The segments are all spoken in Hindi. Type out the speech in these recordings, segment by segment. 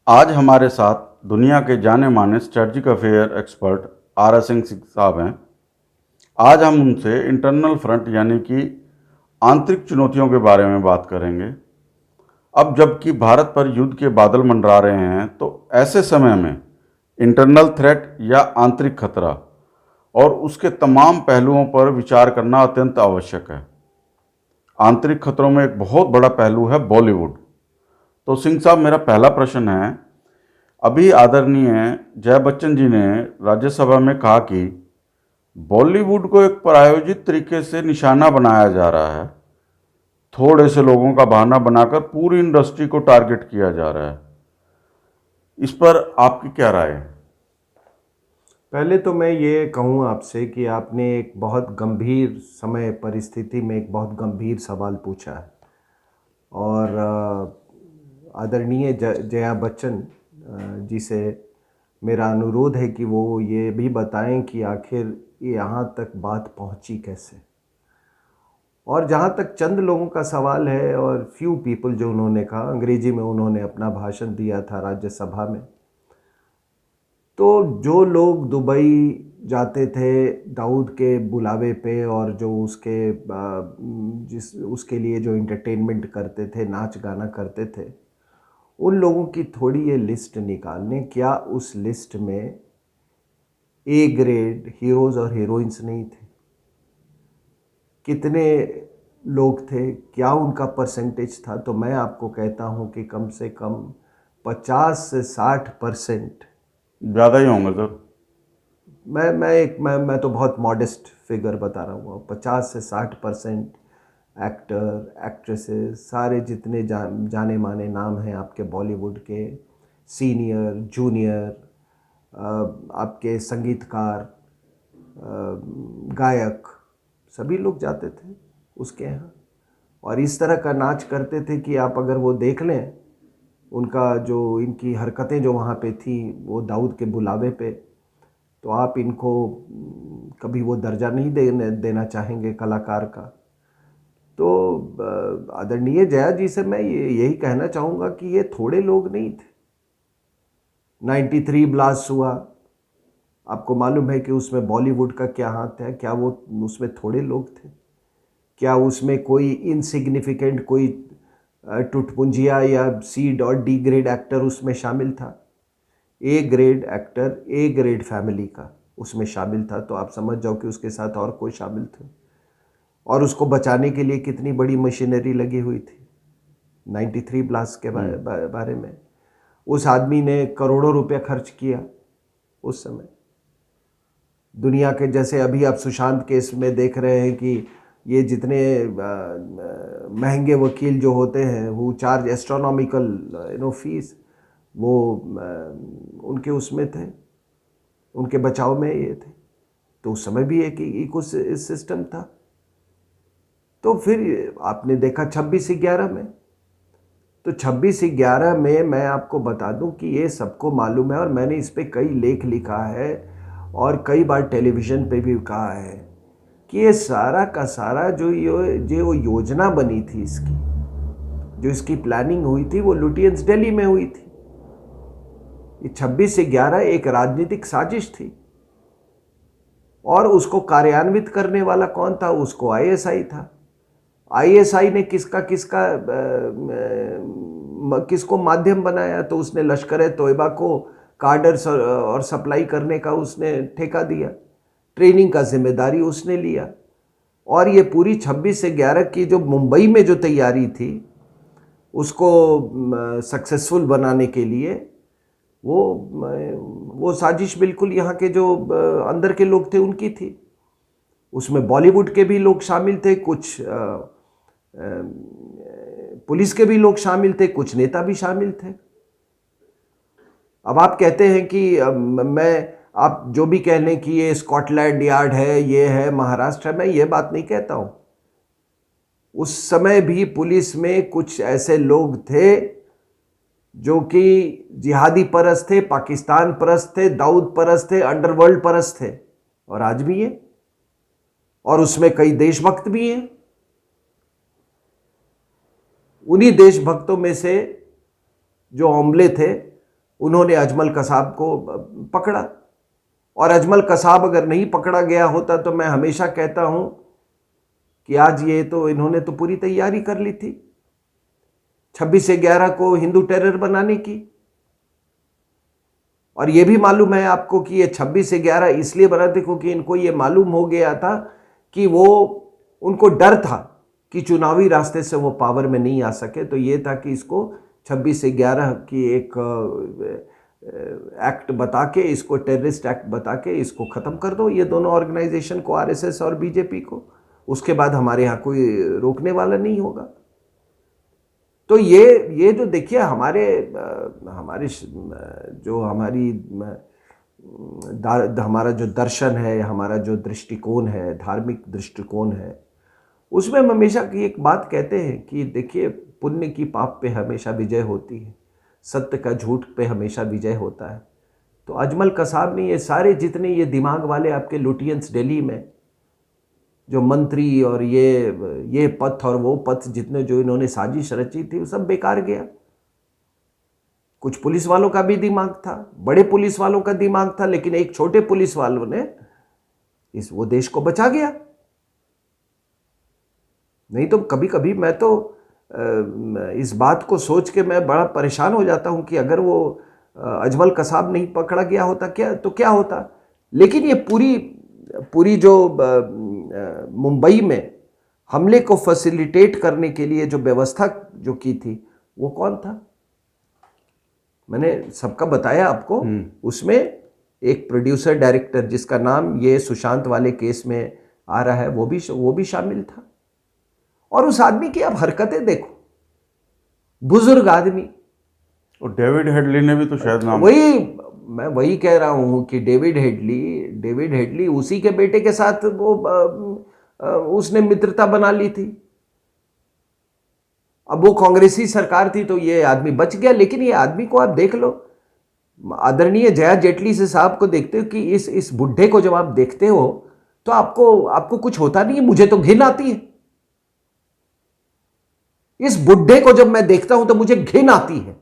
आज हमारे साथ दुनिया के जाने माने strategic affair expert RS Singh साहब हैं। आज हम उनसे इंटरनल फ्रंट यानी कि आंतरिक चुनौतियों के बारे में बात करेंगे। अब जबकि भारत पर युद्ध के बादल मंडरा रहे हैं, तो ऐसे समय में इंटरनल थ्रेट या आंतरिक खतरा और उसके तमाम पहलुओं पर विचार करना अत्यंत आवश्यक है। आंतरिक खतरों में एक बहुत बड़ा पहलू है बॉलीवुड। तो सिंह साहब, मेरा पहला प्रश्न है, अभी आदरणीय जया बच्चन जी ने राज्यसभा में कहा कि बॉलीवुड को एक प्रायोजित तरीके से निशाना बनाया जा रहा है, थोड़े से लोगों का बहाना बनाकर पूरी इंडस्ट्री को टारगेट किया जा रहा है। इस पर आपकी क्या राय है? पहले तो मैं ये कहूँ आपसे कि आपने एक बहुत गंभीर समय परिस्थिति में एक बहुत गंभीर सवाल पूछा है। और आदरणीय जया बच्चन जी से मेरा अनुरोध है कि वो ये भी बताएं कि आखिर यहाँ तक बात पहुँची कैसे। और जहाँ तक चंद लोगों का सवाल है और फ्यू पीपल, जो उन्होंने कहा, अंग्रेजी में उन्होंने अपना भाषण दिया था राज्यसभा में, तो जो लोग दुबई जाते थे दाऊद के बुलावे पे और जो उसके लिए जो एंटरटेनमेंट करते थे, नाच गाना करते थे, उन लोगों की थोड़ी ये लिस्ट निकालने। क्या उस लिस्ट में ए ग्रेड हीरोज़ और हीरोइंस नहीं थे? कितने लोग थे? क्या उनका परसेंटेज था? तो मैं आपको कहता हूँ कि कम से कम 50 से 60%। ज़्यादा ही होंगे सर। मैं तो बहुत मॉडेस्ट फिगर बता रहा हूँ। 50 से 60% एक्टर एक्ट्रेसेस, सारे जितने जाने माने नाम हैं आपके बॉलीवुड के, सीनियर जूनियर, आपके संगीतकार, गायक, सभी लोग जाते थे उसके यहाँ और इस तरह का नाच करते थे कि आप अगर वो देख लें, उनका जो इनकी हरकतें जो वहाँ पे थी वो दाऊद के बुलावे पे, तो आप इनको कभी वो दर्जा नहीं देना चाहेंगे कलाकार का। तो आदरणीय जया जी से मैं यही कहना चाहूँगा कि ये थोड़े लोग नहीं थे। 93 ब्लास्ट हुआ, आपको मालूम है कि उसमें बॉलीवुड का क्या हाथ है? क्या वो उसमें थोड़े लोग थे? क्या उसमें कोई इनसिग्निफिकेंट, कोई टुटपुंजिया या सी और डी ग्रेड एक्टर उसमें शामिल था? A grade actor, A grade family का उसमें शामिल था। तो आप समझ जाओ कि उसके साथ और कोई शामिल थे और उसको बचाने के लिए कितनी बड़ी मशीनरी लगी हुई थी। 93 ब्लास्ट के बारे में उस आदमी ने करोड़ों रुपया खर्च किया उस समय। दुनिया के, जैसे अभी आप सुशांत केस में देख रहे हैं कि ये जितने महंगे वकील जो होते हैं वो चार्ज एस्ट्रोनॉमिकल फीस, वो उनके उसमें थे, उनके बचाव में ये थे। तो उस समय भी एक इको सिस्टम था। तो फिर आपने देखा 26/11 में, तो 26/11 में मैं आपको बता दूं कि ये सबको मालूम है और मैंने इस पे कई लेख लिखा है और कई बार टेलीविज़न पे भी कहा है कि ये सारा का सारा जो योजना बनी थी इसकी, जो इसकी प्लानिंग हुई थी, वो लुटियंस दिल्ली में हुई थी। ये 26/11 एक राजनीतिक साजिश थी और उसको कार्यान्वित करने वाला कौन था? उसको आईएसआई था। आईएसआई ने किसको माध्यम बनाया? तो उसने लश्कर-ए-तोयबा को कार्डर्स और सप्लाई करने का उसने ठेका दिया, ट्रेनिंग का जिम्मेदारी उसने लिया। और ये पूरी 26/11 की जो मुंबई में जो तैयारी थी उसको सक्सेसफुल बनाने के लिए, वो साजिश बिल्कुल यहाँ के जो अंदर के लोग थे उनकी थी। उसमें बॉलीवुड के भी लोग शामिल थे, कुछ पुलिस के भी लोग शामिल थे, कुछ नेता भी शामिल थे। अब आप कहते हैं कि आप जो भी कह लें कि ये स्कॉटलैंड यार्ड है, ये है महाराष्ट्र है, मैं ये बात नहीं कहता हूँ। उस समय भी पुलिस में कुछ ऐसे लोग थे जो कि जिहादी परस्त थे, पाकिस्तान परस्त थे, दाऊद परस्त थे, अंडरवर्ल्ड परस्त थे, और आज भी है। और उसमें कई देशभक्त भी हैं। उन्हीं देशभक्तों में से जो अमले थे उन्होंने अजमल कसाब को पकड़ा। और अजमल कसाब अगर नहीं पकड़ा गया होता तो मैं हमेशा कहता हूं कि आज ये तो इन्होंने तो पूरी तैयारी कर ली थी 26/11 को हिंदू टेरर बनाने की। और ये भी मालूम है आपको कि ये 26/11 इसलिए बना थे क्योंकि इनको ये मालूम हो गया था कि उनको डर था कि चुनावी रास्ते से वो पावर में नहीं आ सके, तो ये था कि इसको 26/11 की एक एक्ट बता के, इसको टेररिस्ट एक्ट बता के इसको ख़त्म कर दो, ये दोनों ऑर्गेनाइजेशन को, आरएसएस और बीजेपी को। उसके बाद हमारे यहाँ कोई रोकने वाला नहीं होगा। तो ये जो देखिए हमारे जो हमारा जो दर्शन है, हमारा जो दृष्टिकोण है, धार्मिक दृष्टिकोण है, उसमें हम हमेशा की एक बात कहते हैं कि देखिए पुण्य की पाप पे हमेशा विजय होती है, सत्य का झूठ पे हमेशा विजय होता है। तो अजमल कसाब ने ये सारे जितने ये दिमाग वाले आपके लुटियंस दिल्ली में जो मंत्री और ये पथ और वो पथ जितने जो इन्होंने साजिश रची थी वो सब बेकार गया। कुछ पुलिस वालों का भी दिमाग था, बड़े पुलिस वालों का दिमाग था, लेकिन एक छोटे पुलिस वालों ने वो देश को बचा गया। नहीं तो कभी कभी मैं तो इस बात को सोच के मैं बड़ा परेशान हो जाता हूं कि अगर वो अजमल कसाब नहीं पकड़ा गया होता क्या होता। लेकिन ये पूरी जो मुंबई में हमले को फैसिलिटेट करने के लिए जो व्यवस्था जो की थी वो कौन था, मैंने सबका बताया आपको। उसमें एक प्रोड्यूसर डायरेक्टर जिसका नाम ये सुशांत वाले केस में आ रहा है वो भी शामिल था। और उस आदमी की आप हरकतें देखो, बुजुर्ग आदमी। और डेविड हेडली ने भी तो शायद नाम, मैं वही कह रहा हूं कि डेविड हेडली उसी के बेटे के साथ उसने मित्रता बना ली थी। अब वो कांग्रेसी सरकार थी तो ये आदमी बच गया। लेकिन ये आदमी को आप देख लो, आदरणीय जया जेटली से साहब को देखते हो कि इस बुढ़े को जब आप देखते हो तो आपको कुछ होता नहीं है। मुझे तो घिन आती है इस बुढ़े को, जब मैं देखता हूं तो मुझे घिन आती है।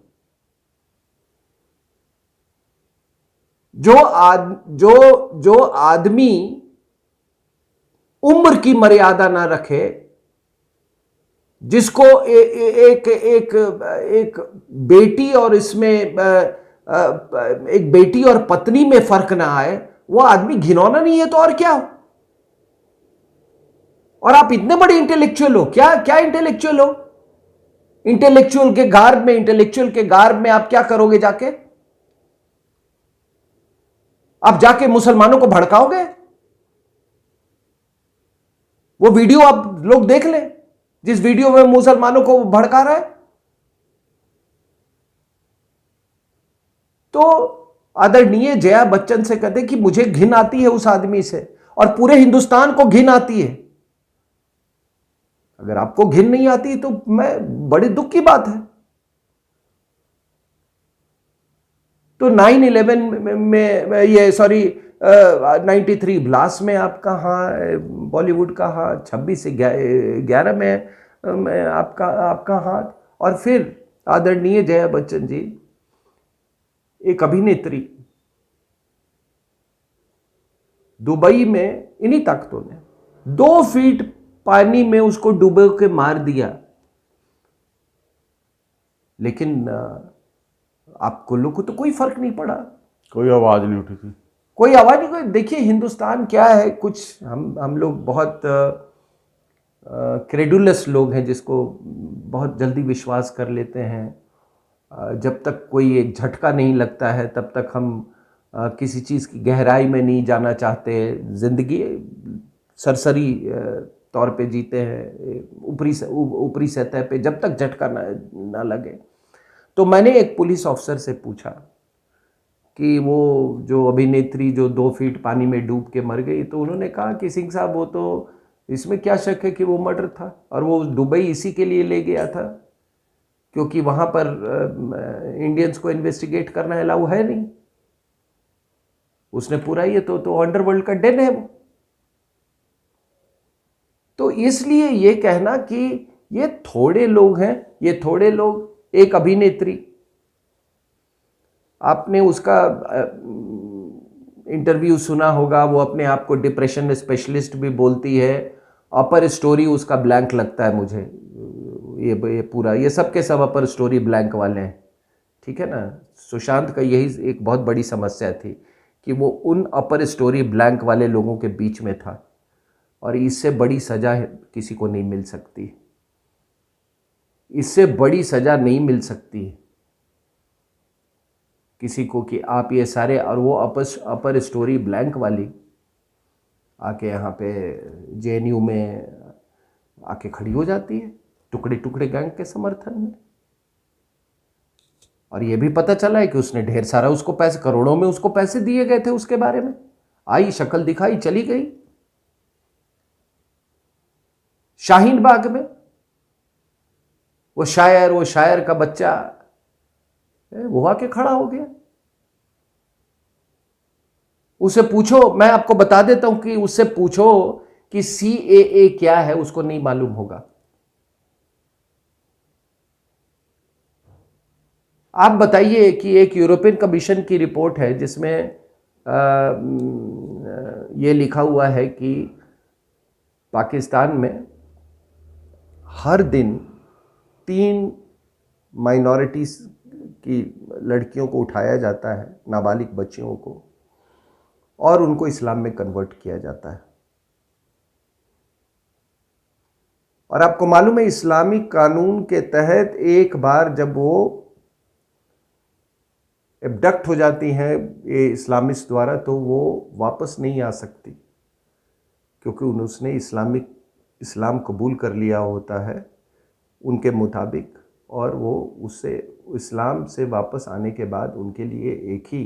जो आदमी उम्र की मर्यादा ना रखे, जिसको एक बेटी और इसमें एक बेटी और पत्नी में फर्क ना आए, वो आदमी घिनौना नहीं है तो और क्या हो। और आप इतने बड़े इंटेलेक्चुअल हो, क्या इंटेलेक्चुअल हो। इंटेलेक्चुअल के गार्ब में आप क्या करोगे जाके? आप जाके मुसलमानों को भड़काओगे। वो वीडियो आप लोग देख लें जिस वीडियो में मुसलमानों को भड़का रहा है। तो आदरणीय जया बच्चन से कहते कि मुझे घिन आती है उस आदमी से, और पूरे हिंदुस्तान को घिन आती है। अगर आपको घिन नहीं आती तो मैं बड़े दुख की बात है। तो 9/11 में ये 93 ब्लास्ट में आप कहाँ, बॉलीवुड का हाथ, 26/11 में आपका हाथ। और फिर आदरणीय जया बच्चन जी एक अभिनेत्री, दुबई में इन्हीं ताकतों ने 2 फीट पानी में उसको डूबो के मार दिया। लेकिन आपको लोगों को तो कोई फर्क नहीं पड़ा, कोई आवाज नहीं उठी थी, कोई आवाज नहीं। कोई देखिए हिंदुस्तान क्या है, कुछ हम लोग बहुत क्रेडुलस लोग हैं, जिसको बहुत जल्दी विश्वास कर लेते हैं। जब तक कोई एक झटका नहीं लगता है तब तक हम किसी चीज़ की गहराई में नहीं जाना चाहते। जिंदगी सरसरी तौर पे जीते हैं, ऊपरी सतह पे, जब तक झटका ना लगे। तो मैंने एक पुलिस ऑफिसर से पूछा कि वो जो अभिनेत्री जो 2 फीट पानी में डूब के मर गई, तो उन्होंने कहा कि सिंह साहब वो तो इसमें क्या शक है कि वो मर्डर था, और वो दुबई इसी के लिए ले गया था क्योंकि वहाँ पर इंडियंस को इन्वेस्टिगेट करना अलाउ है नहीं। उसने पूरा ये तो अंडरवर्ल्ड का डेन है वो। तो इसलिए ये कहना कि ये थोड़े लोग हैं, ये थोड़े लोग, एक अभिनेत्री, आपने उसका इंटरव्यू सुना होगा, वो अपने आप को डिप्रेशन स्पेशलिस्ट भी बोलती है। अपर स्टोरी उसका ब्लैंक लगता है मुझे, ये पूरा, ये सब के सब अपर स्टोरी ब्लैंक वाले हैं, ठीक है ना। सुशांत का यही एक बहुत बड़ी समस्या थी कि वो उन अपर स्टोरी ब्लैंक वाले लोगों के बीच में था, और इससे बड़ी सज़ा किसी को नहीं मिल सकती, इससे बड़ी सज़ा नहीं मिल सकती किसी को कि आप ये सारे, और वो अपर स्टोरी ब्लैंक वाली आके यहाँ पे जेएनयू में आके खड़ी हो जाती है टुकड़े टुकड़े गैंग के समर्थन में। और ये भी पता चला है कि उसने ढेर सारा, उसको पैसे, करोड़ों में उसको पैसे दिए गए थे उसके बारे में, आई शक्ल दिखाई चली गई शाहीन बाग में। वो शायर का बच्चा वो आके खड़ा हो गया। उसे पूछो, मैं आपको बता देता हूं कि उससे पूछो कि सीएए क्या है, उसको नहीं मालूम होगा। आप बताइए कि एक यूरोपियन कमीशन की रिपोर्ट है जिसमें ये लिखा हुआ है कि पाकिस्तान में हर दिन 3 माइनॉरिटीज की लड़कियों को उठाया जाता है, नाबालिग बच्चियों को, और उनको इस्लाम में कन्वर्ट किया जाता है। और आपको मालूम है इस्लामिक कानून के तहत एक बार जब वो एबडक्ट हो जाती हैं ये इस्लामिस्ट द्वारा, तो वो वापस नहीं आ सकती, क्योंकि उसने इस्लाम कबूल कर लिया होता है उनके मुताबिक, और वो उससे इस्लाम से वापस आने के बाद उनके लिए एक ही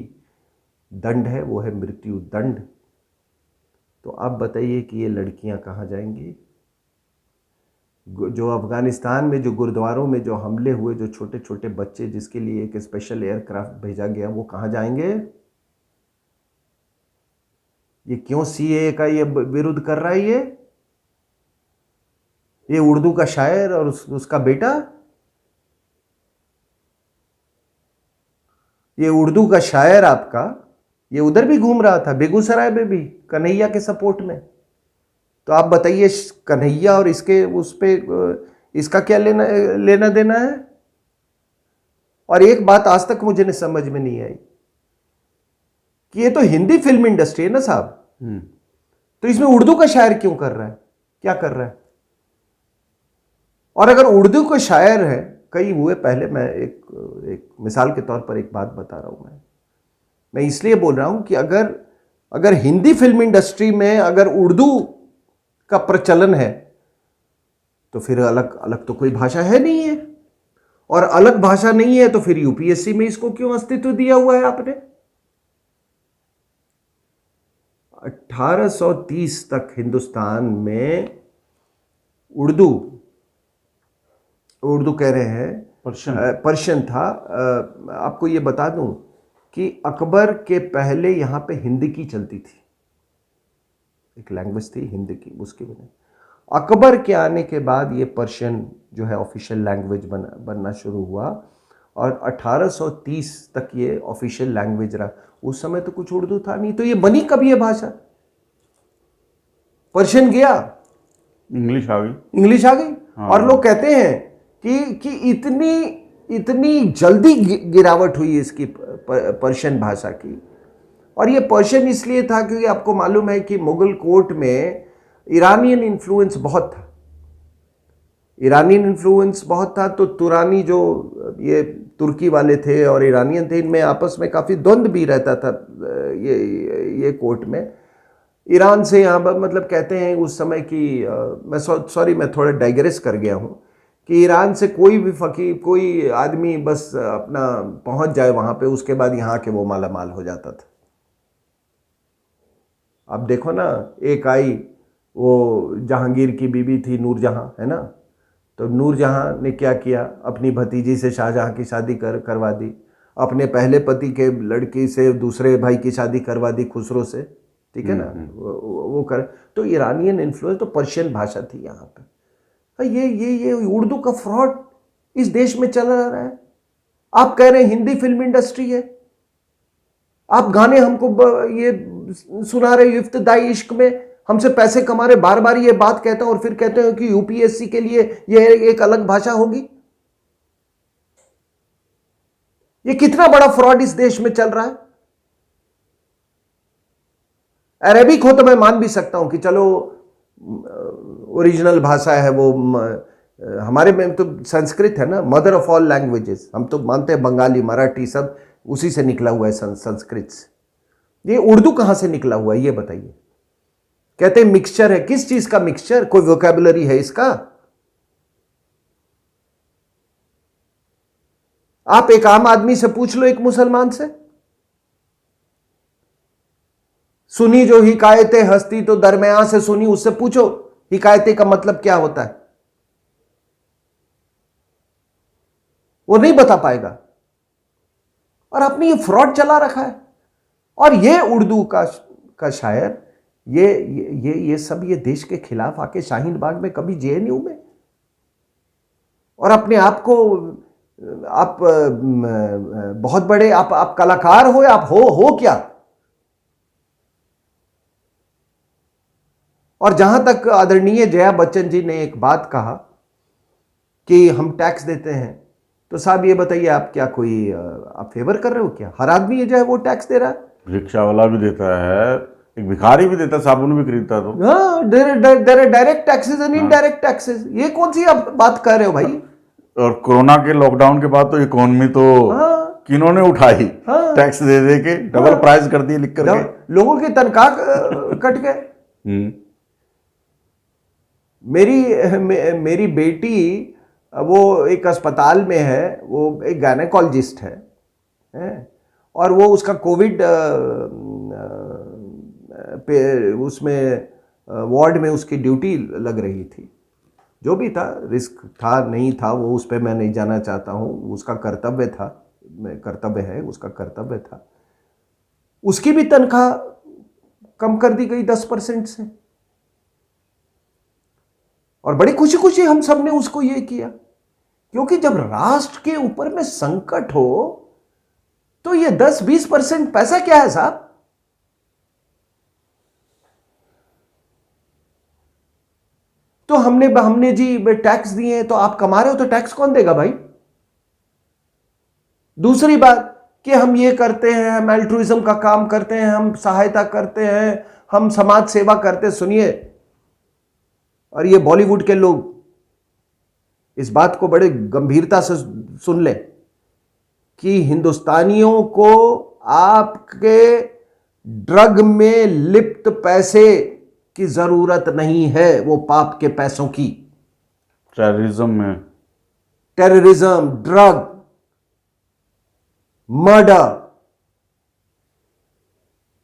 दंड है, वो है मृत्यु दंड। तो आप बताइए कि ये लड़कियां कहाँ जाएंगी? जो अफ़गानिस्तान में जो गुरुद्वारों में जो हमले हुए, जो छोटे छोटे बच्चे जिसके लिए एक स्पेशल एयरक्राफ्ट भेजा गया, वो कहाँ जाएंगे? ये क्यों सीएए का ये विरोध कर रहा है? ये उर्दू का शायर और उसका बेटा, ये उर्दू का शायर आपका, ये उधर भी घूम रहा था, बेगूसराय में भी, कन्हैया के सपोर्ट में। तो आप बताइए कन्हैया और इसके उस पे इसका क्या लेना देना है? और एक बात आज तक मुझे समझ में नहीं आई कि ये तो हिंदी फिल्म इंडस्ट्री है ना साहब, तो इसमें उर्दू का शायर क्यों कर रहा है? क्या कर रहा है? और अगर उर्दू का शायर है, कई हुए पहले, मैं एक मिसाल के तौर पर एक बात बता रहा हूं, मैं इसलिए बोल रहा हूं कि अगर हिंदी फिल्म इंडस्ट्री में अगर उर्दू का प्रचलन है, तो फिर अलग अलग तो कोई भाषा है नहीं है, और अलग भाषा नहीं है तो फिर यूपीएससी में इसको क्यों अस्तित्व दिया हुआ है आपने? 1830 तक हिंदुस्तान में उर्दू कह रहे हैं, पर्शियन था। आपको ये बता दूं कि अकबर के पहले यहाँ पे हिंदी की चलती थी, एक लैंग्वेज थी हिंदी की, उसकी वजह अकबर के आने के बाद ये पर्शियन जो है ऑफिशियल लैंग्वेज बनना शुरू हुआ, और 1830 तक ये ऑफिशियल लैंग्वेज रहा। उस समय तो कुछ उर्दू था नहीं, तो ये बनी कब ये भाषा? पर्शियन गया, इंग्लिश आ गई, इंग्लिश आ गई। हाँ। और लोग कहते हैं कि इतनी जल्दी गिरावट हुई इसकी पर्शियन भाषा की। और ये पर्शियन इसलिए था क्योंकि आपको मालूम है कि मुगल कोर्ट में ईरानियन इन्फ्लुएंस बहुत था, ईरानियन इन्फ्लुएंस बहुत था। तो तुरानी जो ये तुर्की वाले थे और ईरानियन थे, इनमें आपस में काफ़ी द्वंद्व भी रहता था ये कोर्ट में। ईरान से यहाँ पर मतलब कहते हैं उस समय की, मैं थोड़ा डाइग्रेस कर गया हूँ, कि ईरान से कोई भी फकीर, कोई आदमी बस अपना पहुँच जाए वहाँ पे, उसके बाद यहाँ के वो माला माल हो जाता था। अब देखो ना, एक आई वो जहांगीर की बीबी थी नूरजहां, है ना, तो नूरजहां ने क्या किया, अपनी भतीजी से शाहजहां की शादी करवा दी, अपने पहले पति के लड़की से दूसरे भाई की शादी करवा दी, खुसरो से, ठीक है ना, वो कर। तो ईरानियन इन्फ्लुएंस, तो पर्शियन भाषा थी यहाँ पे। ये उर्दू का फ्रॉड इस देश में चला रहा है। आप कह रहे हैं हिंदी फिल्म इंडस्ट्री है, आप गाने हमको ये सुना रहे इफ्तिदाई इश्क में, हमसे पैसे कमा रहे, बार बार ये बात कहते हैं और फिर कहते हैं कि यूपीएससी के लिए ये एक अलग भाषा होगी। ये कितना बड़ा फ्रॉड इस देश में चल रहा है। अरेबिक हो तो मैं मान भी सकता हूं कि चलो ओरिजिनल भाषा है वो, हमारे में तो संस्कृत है ना, मदर ऑफ ऑल लैंग्वेजेस। हम तो मानते हैं बंगाली, मराठी सब उसी से निकला हुआ है, संस्कृत से। ये उर्दू कहां से निकला हुआ है ये बताइए। कहते हैं मिक्सचर है, किस चीज का मिक्सचर? कोई वोकैबुलरी है इसका? आप एक आम आदमी से पूछ लो, एक मुसलमान से, सुनी जो हिकायतें हस्ती तो दरमियान से सुनी, उससे पूछो हिकायतें का मतलब क्या होता है, वो नहीं बता पाएगा। और आपने ये फ्रॉड चला रखा है। और ये उर्दू का शायर, ये सब ये देश के खिलाफ आके शाहीन बाग में, कभी जेएनयू में, और अपने आप को आप बहुत बड़े, आप कलाकार हो, आप हो क्या? और जहां तक आदरणीय जया बच्चन जी ने एक बात कहा कि हम टैक्स देते हैं, तो साहब ये बताइए, आप क्या कोई आप फेवर कर रहे हो क्या? हर आदमी जो है वो टैक्स दे रहा है। रिक्शा वाला भी देता है, एक भिखारी भी देता है, साबुन भी खरीदता तो। हाँ, direct taxes and indirect taxes. ये कौन सी आप बात कर रहे हो भाई? और कोरोना के लॉकडाउन के बाद तो इकोनॉमी तो हाँ, किन्होंने उठाई, हाँ, टैक्स दे दे के डबल प्राइस कर दिए लिख करके। लोगों की तनख्वाह कट गए। मेरी बेटी वो एक अस्पताल में है, वो एक गायनेकोलॉजिस्ट है, और वो उसका कोविड पे उसमें वार्ड में उसकी ड्यूटी लग रही थी। जो भी था, रिस्क था नहीं था वो उस पर मैं नहीं जाना चाहता हूँ, उसका कर्तव्य था, कर्तव्य है, उसका कर्तव्य था। उसकी भी तनख्वाह कम कर दी गई 10% से, और बड़ी खुशी खुशी हम सब ने उसको ये किया, क्योंकि जब राष्ट्र के ऊपर में संकट हो तो ये 10-20% पैसा क्या है साहब? तो हमने जी टैक्स दिए हैं, तो आप कमा रहे हो तो टैक्स कौन देगा भाई? दूसरी बात कि हम ये करते हैं, हम एल्ट्रुइज्म का काम करते हैं, हम सहायता करते हैं, हम समाज सेवा करते हैं। सुनिए, और ये बॉलीवुड के लोग इस बात को बड़े गंभीरता से सुन लें कि हिंदुस्तानियों को आपके ड्रग में लिप्त पैसे की जरूरत नहीं है, वो पाप के पैसों की। टेररिज्म, ड्रग, मर्डर,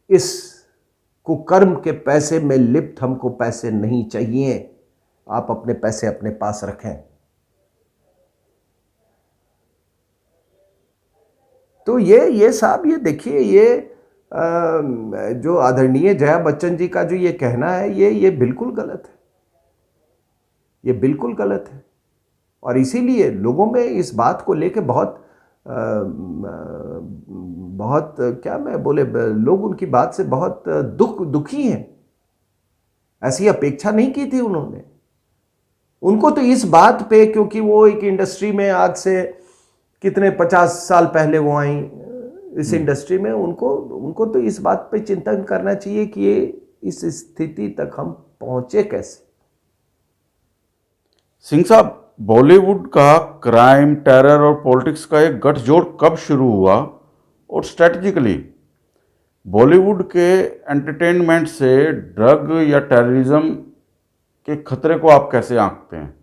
इस कुकर्म के पैसे में लिप्त हमको पैसे नहीं चाहिए। आप अपने पैसे अपने पास रखें। तो ये साहब, ये देखिए, ये जो आदरणीय जया बच्चन जी का जो ये कहना है, ये बिल्कुल गलत है, ये बिल्कुल गलत है। और इसीलिए लोगों में इस बात को लेके बहुत क्या मैं बोले, लोग उनकी बात से बहुत दुखी हैं। ऐसी अपेक्षा नहीं की थी उन्होंने। उनको तो इस बात पे, क्योंकि वो एक इंडस्ट्री में आज से कितने 50 साल पहले वो आई इस इंडस्ट्री में, उनको तो इस बात पे चिंतन करना चाहिए कि ये इस स्थिति तक हम पहुंचे कैसे। सिंह साहब, बॉलीवुड का क्राइम, टेरर और पॉलिटिक्स का एक गठजोड़ कब शुरू हुआ, और स्ट्रेटजिकली बॉलीवुड के एंटरटेनमेंट से ड्रग या टेररिज्म के खतरे को आप कैसे आंकते हैं?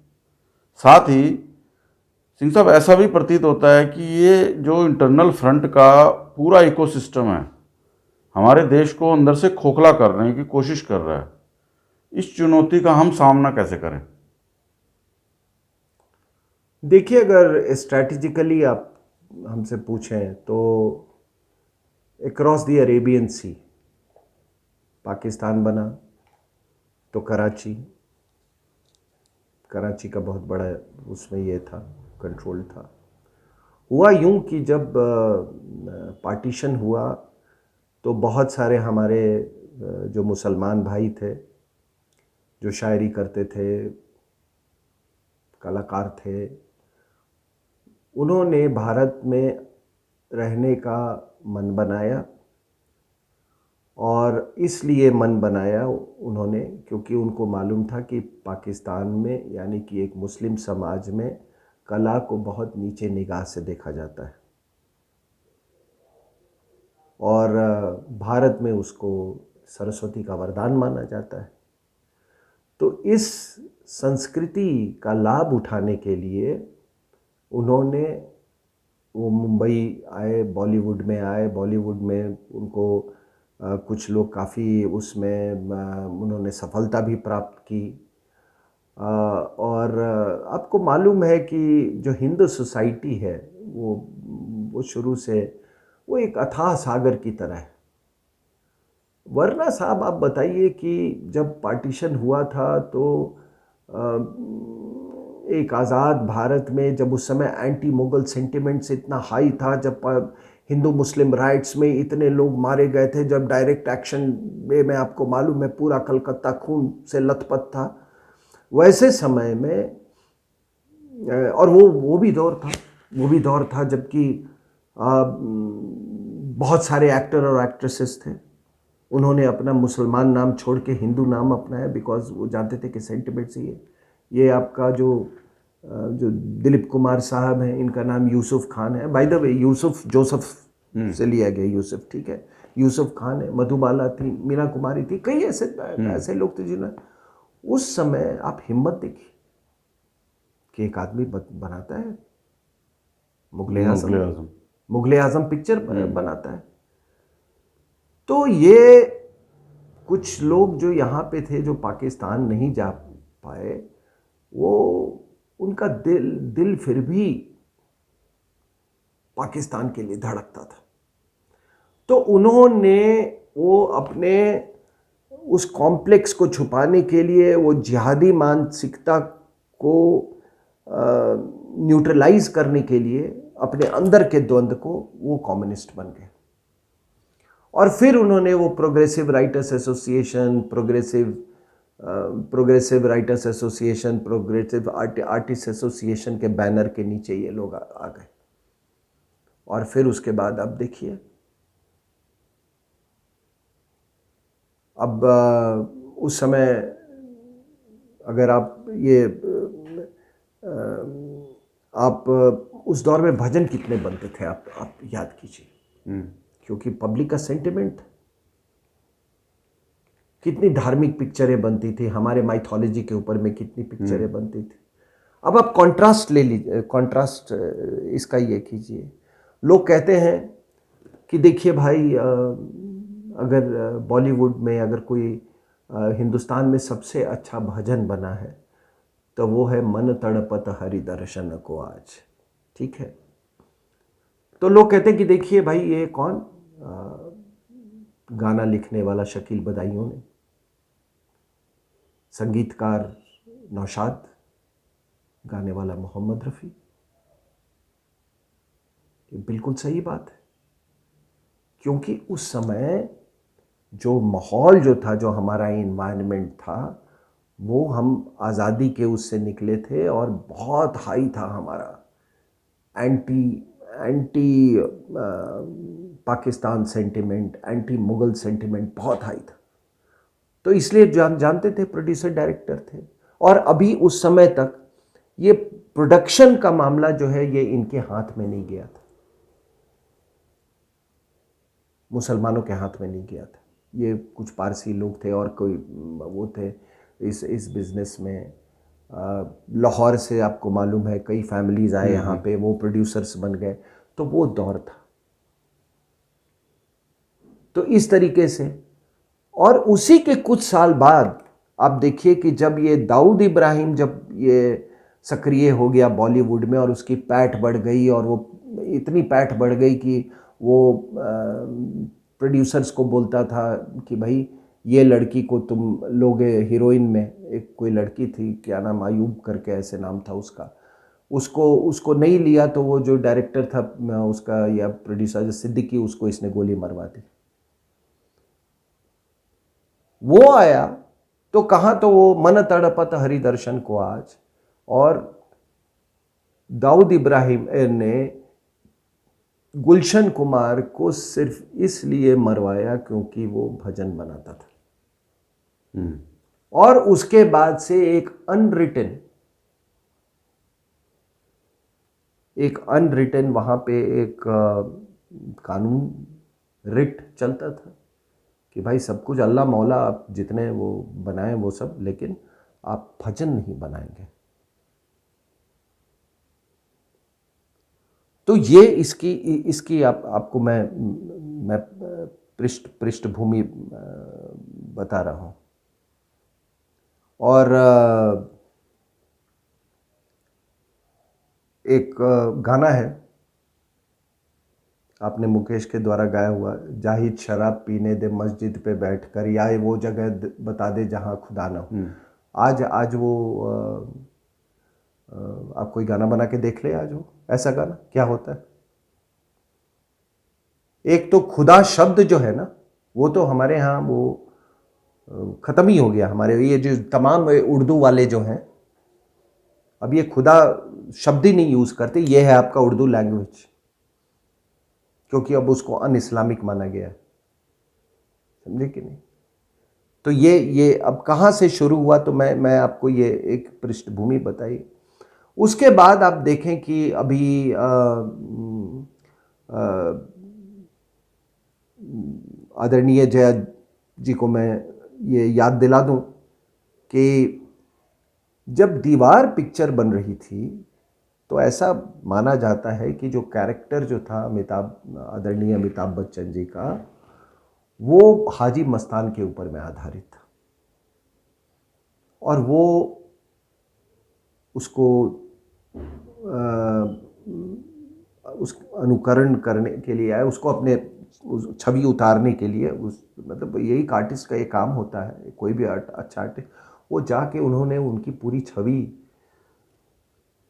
साथ ही सिंह साहब, ऐसा भी प्रतीत होता है कि ये जो इंटरनल फ्रंट का पूरा इकोसिस्टम है, हमारे देश को अंदर से खोखला करने की कोशिश कर रहा है। इस चुनौती का हम सामना कैसे करें? देखिए, अगर स्ट्रैटेजिकली आप हमसे पूछें तो अक्रॉस द अरेबियन सी पाकिस्तान बना तो कराची का बहुत बड़ा उसमें ये था, कंट्रोल था। हुआ यूं कि जब पार्टीशन हुआ तो बहुत सारे हमारे जो मुसलमान भाई थे, जो शायरी करते थे, कलाकार थे, उन्होंने भारत में रहने का मन बनाया। और इसलिए मन बनाया उन्होंने क्योंकि उनको मालूम था कि पाकिस्तान में, यानी कि एक मुस्लिम समाज में, कला को बहुत नीचे निगाह से देखा जाता है और भारत में उसको सरस्वती का वरदान माना जाता है। तो इस संस्कृति का लाभ उठाने के लिए उन्होंने, वो मुंबई आए, बॉलीवुड में आए। बॉलीवुड में उनको कुछ लोग काफ़ी उसमें उन्होंने सफलता भी प्राप्त की। और आपको मालूम है कि जो हिंदू सोसाइटी है वो शुरू से वो एक अथाह सागर की तरह है। वरना साहब आप बताइए कि जब पार्टीशन हुआ था तो एक आज़ाद भारत में, जब उस समय एंटी मुगल सेंटिमेंट्स इतना हाई था, जब हिंदू मुस्लिम राइट्स में इतने लोग मारे गए थे, जब डायरेक्ट एक्शन में आपको मालूम है पूरा कलकत्ता खून से लथपथ था, वैसे समय में और वो भी दौर था जबकि बहुत सारे एक्टर और एक्ट्रेसेस थे। उन्होंने अपना मुसलमान नाम छोड़ के हिंदू नाम अपनाया बिकॉज वो जानते थे कि सेंटिमेंट्स ये आपका जो दिलीप कुमार साहब हैं, इनका नाम यूसुफ खान है। By the way Yusuf Joseph से लिया गया यूसुफ, ठीक है। यूसुफ खान है, मधुबाला थी, मीना कुमारी थी, कई ऐसे लोग थे जिन्होंने उस समय, आप हिम्मत देखिए कि एक आदमी बनाता है मुगले आजम पिक्चर बनाता है। तो ये कुछ लोग जो यहाँ पे थे, जो पाकिस्तान नहीं जा पाए, वो उनका दिल फिर भी पाकिस्तान के लिए धड़कता था। तो उन्होंने वो अपने उस कॉम्प्लेक्स को छुपाने के लिए, वो जिहादी मानसिकता को न्यूट्रलाइज करने के लिए, अपने अंदर के द्वंद्व को, वो कम्युनिस्ट बन गए। और फिर उन्होंने वो progressive writers association, progressive writers association, progressive artist association के बैनर के नीचे ये लोग आ गए। और फिर उसके बाद अब देखिए, अब उस समय अगर आप आप उस दौर में भजन कितने बनते थे, आप याद कीजिए, क्योंकि पब्लिक का सेंटिमेंट, कितनी धार्मिक पिक्चरें बनती थी, हमारे माइथोलॉजी के ऊपर में कितनी पिक्चरें बनती थी। अब आप कंट्रास्ट ले लीजिए, कंट्रास्ट इसका ये कीजिए। लोग कहते हैं कि देखिए भाई, अगर बॉलीवुड में अगर कोई हिंदुस्तान में सबसे अच्छा भजन बना है तो वो है मन तड़पत हरि दर्शन को आज, ठीक है। तो लोग कहते हैं कि देखिए भाई, ये कौन, गाना लिखने वाला शकील बदायूं ने, संगीतकार नौशाद, गाने वाला मोहम्मद रफ़ी। ये बिल्कुल सही बात है, क्योंकि उस समय जो माहौल जो था, जो हमारा इन्वायरमेंट था, वो हम आज़ादी के उससे निकले थे और बहुत हाई था हमारा anti Pakistan sentiment, anti Mughal sentiment बहुत हाई था। तो इसलिए जानते थे, प्रोड्यूसर डायरेक्टर थे। और अभी उस समय तक ये प्रोडक्शन का मामला जो है, ये इनके हाथ में नहीं गया था, मुसलमानों के हाथ में नहीं गया था। ये कुछ पारसी लोग थे और कोई वो थे इस बिज़नेस में। लाहौर से आपको मालूम है कई फैमिलीज़ आए यहाँ पे, वो प्रोड्यूसर्स बन गए। तो वो दौर था। तो इस तरीके से, और उसी के कुछ साल बाद आप देखिए कि जब ये दाऊद इब्राहिम, जब ये सक्रिय हो गया बॉलीवुड में और उसकी पैठ बढ़ गई, और वो इतनी पैठ बढ़ गई कि वो प्रोड्यूसर्स को बोलता था कि भाई ये लड़की को तुम लोगे हीरोइन में। एक कोई लड़की थी, क्या नाम, आयूब करके ऐसे नाम था उसका, उसको नहीं लिया तो वो जो डायरेक्टर था उसका या प्रोड्यूसर सिद्दीकी, उसको इसने गोली मरवा दी। वो आया तो कहाँ, तो वो मन तड़पत हरि दर्शन को आज। और दाऊद इब्राहिम ने गुलशन कुमार को सिर्फ इसलिए मरवाया क्योंकि वो भजन बनाता था। और उसके बाद से एक अनरिटन वहाँ पे एक कानून, रिट चलता था कि भाई सब कुछ अल्लाह मौला आप जितने वो बनाएं वो सब, लेकिन आप भजन नहीं बनाएंगे। तो ये इसकी आपको मैं पृष्ठभूमि बता रहा हूँ। और एक गाना है आपने मुकेश के द्वारा गाया हुआ, जाहिद शराब पीने दे मस्जिद पे बैठकर, या वो जगह बता दे जहाँ खुदा ना हो। आज वो आप कोई गाना बना के देख ले, आज वो ऐसा गाना क्या होता है। एक तो खुदा शब्द जो है ना, वो तो हमारे यहाँ वो ख़त्म ही हो गया। हमारे ये जो तमाम उर्दू वाले जो हैं, अब ये खुदा शब्द ही नहीं यूज़ करते। ये है आपका उर्दू लैंग्वेज, क्योंकि अब उसको अन इस्लामिक माना गया है, समझे कि नहीं। तो ये अब कहाँ से शुरू हुआ, तो मैं आपको ये एक पृष्ठभूमि बताई। उसके बाद आप देखें कि अभी आदरणीय जया जी को मैं ये याद दिला दूं कि जब दीवार पिक्चर बन रही थी तो ऐसा माना जाता है कि जो कैरेक्टर जो था आदरणीय अमिताभ बच्चन जी का, वो हाजी मस्तान के ऊपर में आधारित था। और वो उसको उस अनुकरण करने के लिए आए, उसको अपने छवि उतारने के लिए। मतलब यही आर्टिस्ट का ये काम होता है, कोई भी अच्छा आर्टिस्ट, वो जाके उन्होंने उनकी पूरी छवि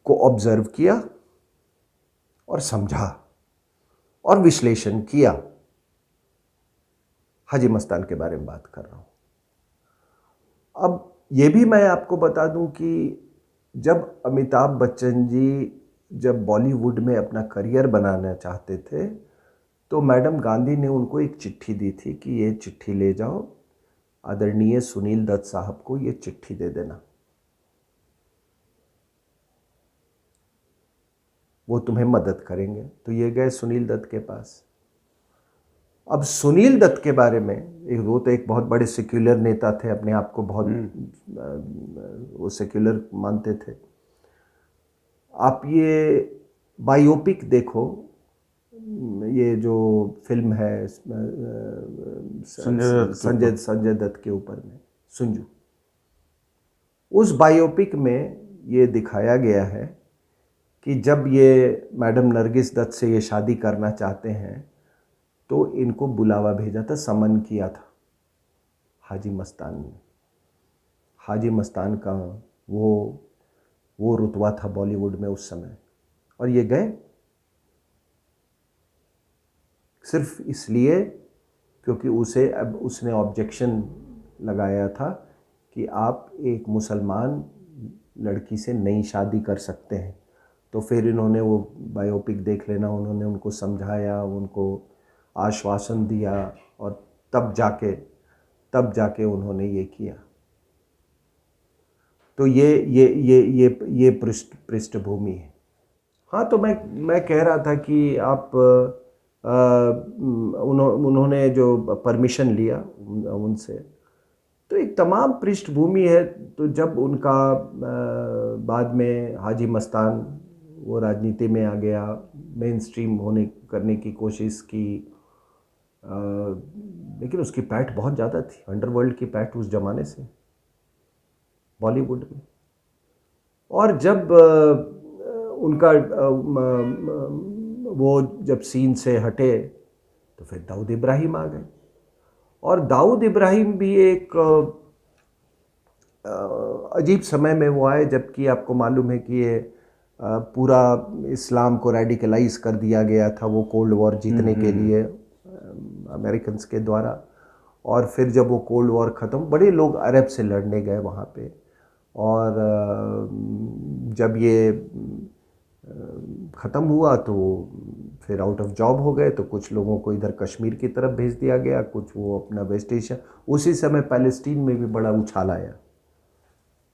को ऑब्जर्व किया और समझा और विश्लेषण किया। हाजी मस्तान के बारे में बात कर रहा हूँ। अब ये भी मैं आपको बता दूं कि जब अमिताभ बच्चन जी जब बॉलीवुड में अपना करियर बनाना चाहते थे, तो मैडम गांधी ने उनको एक चिट्ठी दी थी कि ये चिट्ठी ले जाओ, आदरणीय सुनील दत्त साहब को ये चिट्ठी दे देना, वो तुम्हें मदद करेंगे। तो ये गए सुनील दत्त के पास। अब सुनील दत्त के बारे में, वो तो एक बहुत बड़े सेक्युलर नेता थे, अपने आप को बहुत वो सेक्युलर मानते थे। आप ये बायोपिक देखो, ये जो फिल्म है संजय दत्त के ऊपर में, सुंजू, उस बायोपिक में ये दिखाया गया है कि जब ये मैडम नरगिस दत्त से ये शादी करना चाहते हैं तो इनको बुलावा भेजा था, समन किया था हाजी मस्तान ने। हाजी मस्तान का वो रुतबा था बॉलीवुड में उस समय, और ये गए सिर्फ इसलिए क्योंकि उसने ऑब्जेक्शन लगाया था कि आप एक मुसलमान लड़की से नई शादी कर सकते हैं। तो फिर इन्होंने वो बायोपिक देख लेना, उन्होंने उनको समझाया, उनको आश्वासन दिया, और तब जाके उन्होंने ये किया। तो ये पृष्ठभूमि है। हाँ, तो मैं कह रहा था कि आप उन्होंने जो परमिशन लिया उनसे, तो एक तमाम पृष्ठभूमि है। तो जब उनका बाद में हाजी मस्तान वो राजनीति में आ गया, मेन स्ट्रीम करने की कोशिश की, लेकिन उसकी पैठ बहुत ज़्यादा थी, अंडरवर्ल्ड की पैठ उस ज़माने से बॉलीवुड में। और जब उनका वो जब सीन से हटे तो फिर दाऊद इब्राहिम आ गए। और दाऊद इब्राहिम भी एक अजीब समय में वो आए, जबकि आपको मालूम है कि ये पूरा इस्लाम को रेडिकलाइज कर दिया गया था वो कोल्ड वॉर जीतने के लिए अमेरिकन्स के द्वारा। और फिर जब वो कोल्ड वॉर ख़त्म, बड़े लोग अरब से लड़ने गए वहाँ पे। और जब ये ख़त्म हुआ तो फिर आउट ऑफ जॉब हो गए, तो कुछ लोगों को इधर कश्मीर की तरफ भेज दिया गया, कुछ वो अपना वेस्ट एशिया। उसी समय पैलेस्टीन में भी बड़ा उछाल आया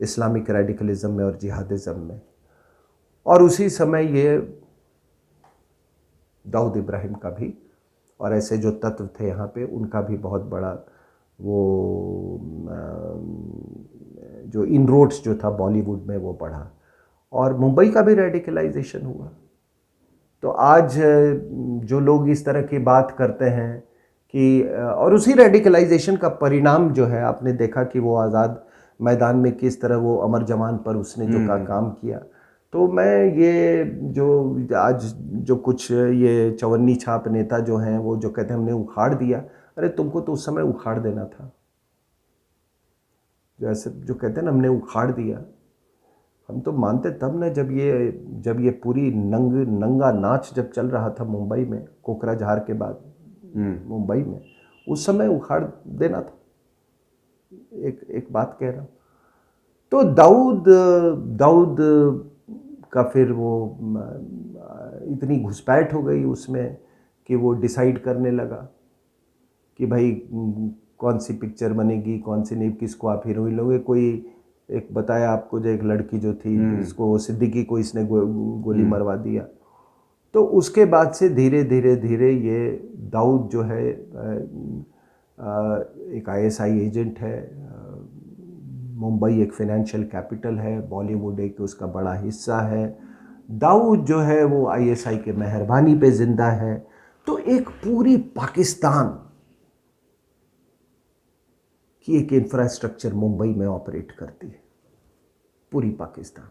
इस्लामिक रेडिकलिज्म में और जिहादिज़म में। और उसी समय ये दाऊद इब्राहिम का भी और ऐसे जो तत्व थे यहाँ पे उनका भी बहुत बड़ा वो जो इनरोड्स जो था बॉलीवुड में वो बढ़ा, और मुंबई का भी रेडिकलाइजेशन हुआ। तो आज जो लोग इस तरह की बात करते हैं कि और उसी रेडिकलाइजेशन का परिणाम जो है, आपने देखा कि वो आज़ाद मैदान में किस तरह वो अमर जवान पर उसने जो काम किया। तो मैं ये जो आज जो कुछ ये चवन्नी छाप नेता जो हैं वो जो कहते हैं हमने उखाड़ दिया, अरे तुमको तो उस समय उखाड़ देना था। जैसे जो कहते हैं ना हमने उखाड़ दिया, हम तो मानते तब ना जब ये पूरी नंगा नाच जब चल रहा था मुंबई में, कोकराझार के बाद मुंबई में, उस समय उखाड़ देना था। एक बात कह रहा हूँ। तो दाऊद का फिर वो इतनी घुसपैठ हो गई उसमें कि वो डिसाइड करने लगा कि भाई कौन सी पिक्चर बनेगी, कौन सी नहीं, किसको आप हीरोइन लोगे। कोई एक बताया आपको जो एक लड़की जो थी इसको सिद्दीकी को इसने गोली मरवा दिया। तो उसके बाद से धीरे धीरे धीरे ये दाऊद जो है एक आईएसआई एजेंट है। मुंबई एक फाइनेंशियल कैपिटल है, बॉलीवुड एक उसका बड़ा हिस्सा है। दाऊद जो है वो आईएसआई के मेहरबानी पे जिंदा है। तो एक पूरी पाकिस्तान की एक इंफ्रास्ट्रक्चर मुंबई में ऑपरेट करती है, पूरी पाकिस्तान,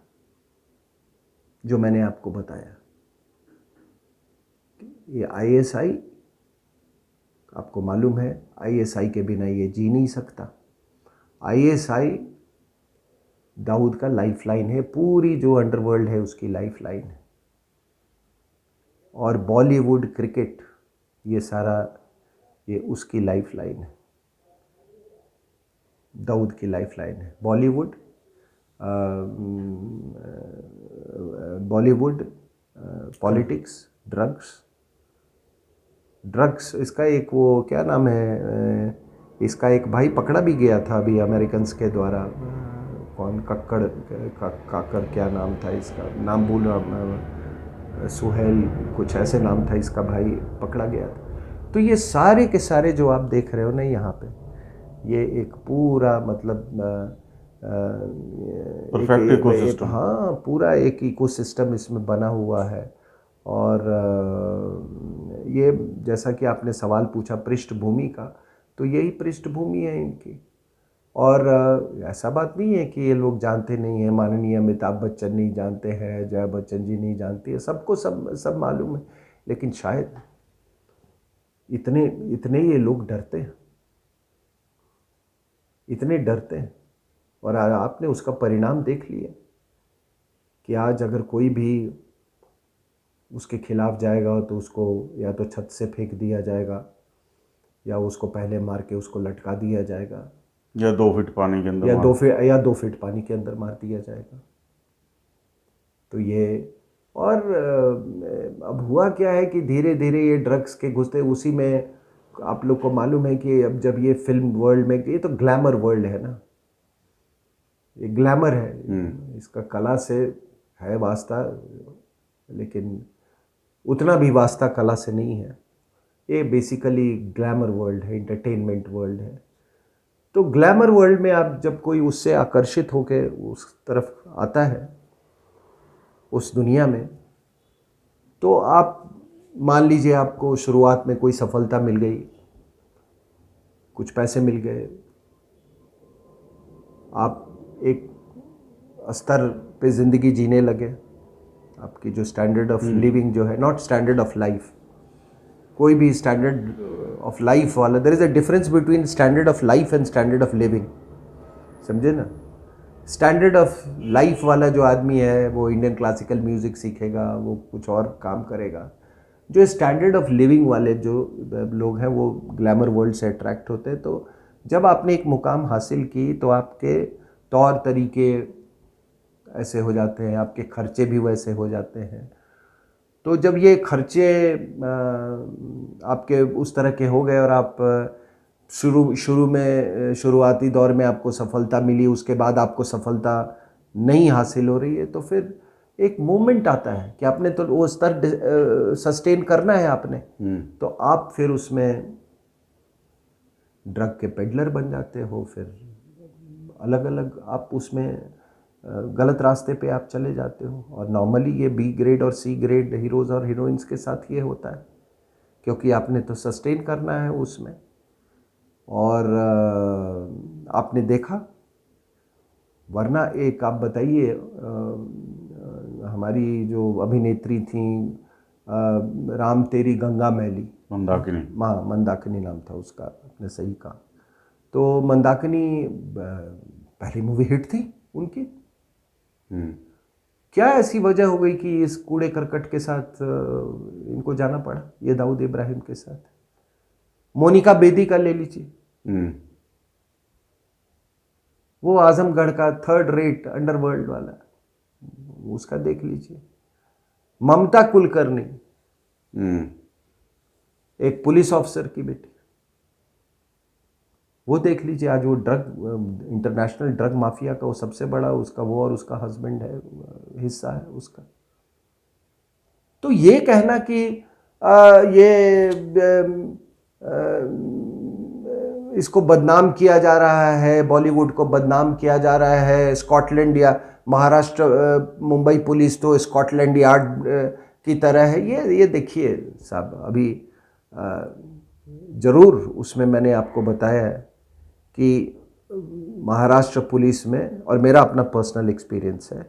जो मैंने आपको बताया। ये आईएसआई, आपको मालूम है आईएसआई के बिना ये जी नहीं सकता। आईएसआई दाऊद का लाइफलाइन है, पूरी जो अंडरवर्ल्ड है उसकी लाइफलाइन है। और बॉलीवुड, क्रिकेट, ये सारा ये उसकी लाइफलाइन है, दाऊद की लाइफलाइन है। बॉलीवुड, पॉलिटिक्स, ड्रग्स, इसका एक वो क्या नाम है, इसका एक भाई पकड़ा भी गया था अभी अमेरिकन के द्वारा। कौन, काकर क्या नाम था इसका, नाम भूल रहा, सुहेल कुछ ऐसे नाम था इसका, भाई पकड़ा गया था। तो ये सारे के सारे जो आप देख रहे हो ना यहाँ पे, ये एक पूरा मतलब परफेक्ट इकोसिस्टम। हाँ, पूरा एक इकोसिस्टम इसमें बना हुआ है। और ये जैसा कि आपने सवाल पूछा पृष्ठभूमि का, तो यही पृष्ठभूमि है इनकी। और ऐसा बात नहीं है कि ये लोग जानते नहीं हैं, माननीय अमिताभ बच्चन नहीं जानते हैं, जया बच्चन जी नहीं जानती है, सबको सब मालूम है। लेकिन शायद इतने ये लोग डरते हैं, इतने डरते हैं। और आपने उसका परिणाम देख लिया कि आज अगर कोई भी उसके खिलाफ जाएगा तो उसको या तो छत से फेंक दिया जाएगा, या उसको पहले मार के उसको लटका दिया जाएगा, या 2 फीट पानी के अंदर, या 2 फीट पानी के अंदर मार दिया जाएगा। तो ये, और अब हुआ क्या है कि धीरे धीरे ये ड्रग्स के घुसते, उसी में आप लोग को मालूम है कि अब जब ये फिल्म वर्ल्ड में, ये तो ग्लैमर वर्ल्ड है ना, ये ग्लैमर है, इसका कला से है वास्ता, लेकिन उतना भी वास्ता कला से नहीं है। ये बेसिकली ग्लैमर वर्ल्ड है, एंटरटेनमेंट वर्ल्ड है। तो ग्लैमर वर्ल्ड में आप जब कोई उससे आकर्षित होकर उस तरफ आता है, उस दुनिया में, तो आप मान लीजिए आपको शुरुआत में कोई सफलता मिल गई, कुछ पैसे मिल गए, आप एक स्तर पे ज़िंदगी जीने लगे, आपकी जो स्टैंडर्ड ऑफ लिविंग जो है, नॉट स्टैंडर्ड ऑफ लाइफ, कोई भी स्टैंडर्ड ऑफ लाइफ वाला, there is a difference between standard of life and standard of living, समझे ना। स्टैंडर्ड ऑफ लाइफ वाला जो आदमी है वो इंडियन क्लासिकल म्यूज़िक सीखेगा, वो कुछ और काम करेगा, जो स्टैंडर्ड ऑफ लिविंग वाले जो लोग हैं वो ग्लैमर वर्ल्ड से अट्रैक्ट होते हैं। तो जब आपने एक मुकाम हासिल की तो आपके तौर तरीके ऐसे हो जाते हैं, आपके खर्चे भी वैसे हो जाते हैं। तो जब ये खर्चे आपके उस तरह के हो गए और आप शुरुआती दौर में आपको सफलता मिली, उसके बाद आपको सफलता नहीं हासिल हो रही है, तो फिर एक मोमेंट आता है कि आपने तो वो स्तर सस्टेन करना है आपने। तो आप फिर उसमें ड्रग के पेडलर बन जाते हो, फिर अलग अलग आप उसमें गलत रास्ते पे आप चले जाते हो। और नॉर्मली ये बी ग्रेड और सी ग्रेड हीरोज़ और हीरोइंस के साथ ये होता है, क्योंकि आपने तो सस्टेन करना है उसमें। और आपने देखा, वरना एक आप बताइए, हमारी जो अभिनेत्री थी राम तेरी गंगा मैली, मंदाकिनी। माँ मंदाकिनी नाम था उसका, आपने सही कहा। तो मंदाकिनी पहली मूवी हिट थी उनकी। क्या ऐसी वजह हो गई कि इस कूड़े करकट के साथ इनको जाना पड़ा, ये दाऊद इब्राहिम के साथ? मोनिका बेदी का ले लीजिए, वो आजमगढ़ का थर्ड रेट अंडरवर्ल्ड वाला, उसका देख लीजिए। ममता कुलकर्णी, एक पुलिस ऑफिसर की बेटी, वो देख लीजिए। आज वो ड्रग इंटरनेशनल ड्रग माफिया का वो सबसे बड़ा उसका वो और उसका हस्बैंड है, हिस्सा है उसका। तो ये कहना कि इसको बदनाम किया जा रहा है, बॉलीवुड को बदनाम किया जा रहा है, स्कॉटलैंड या महाराष्ट्र मुंबई पुलिस तो स्कॉटलैंड यार्ड की तरह है, ये देखिए साहब, अभी ज़रूर उसमें मैंने आपको बताया है कि महाराष्ट्र पुलिस में, और मेरा अपना पर्सनल एक्सपीरियंस है,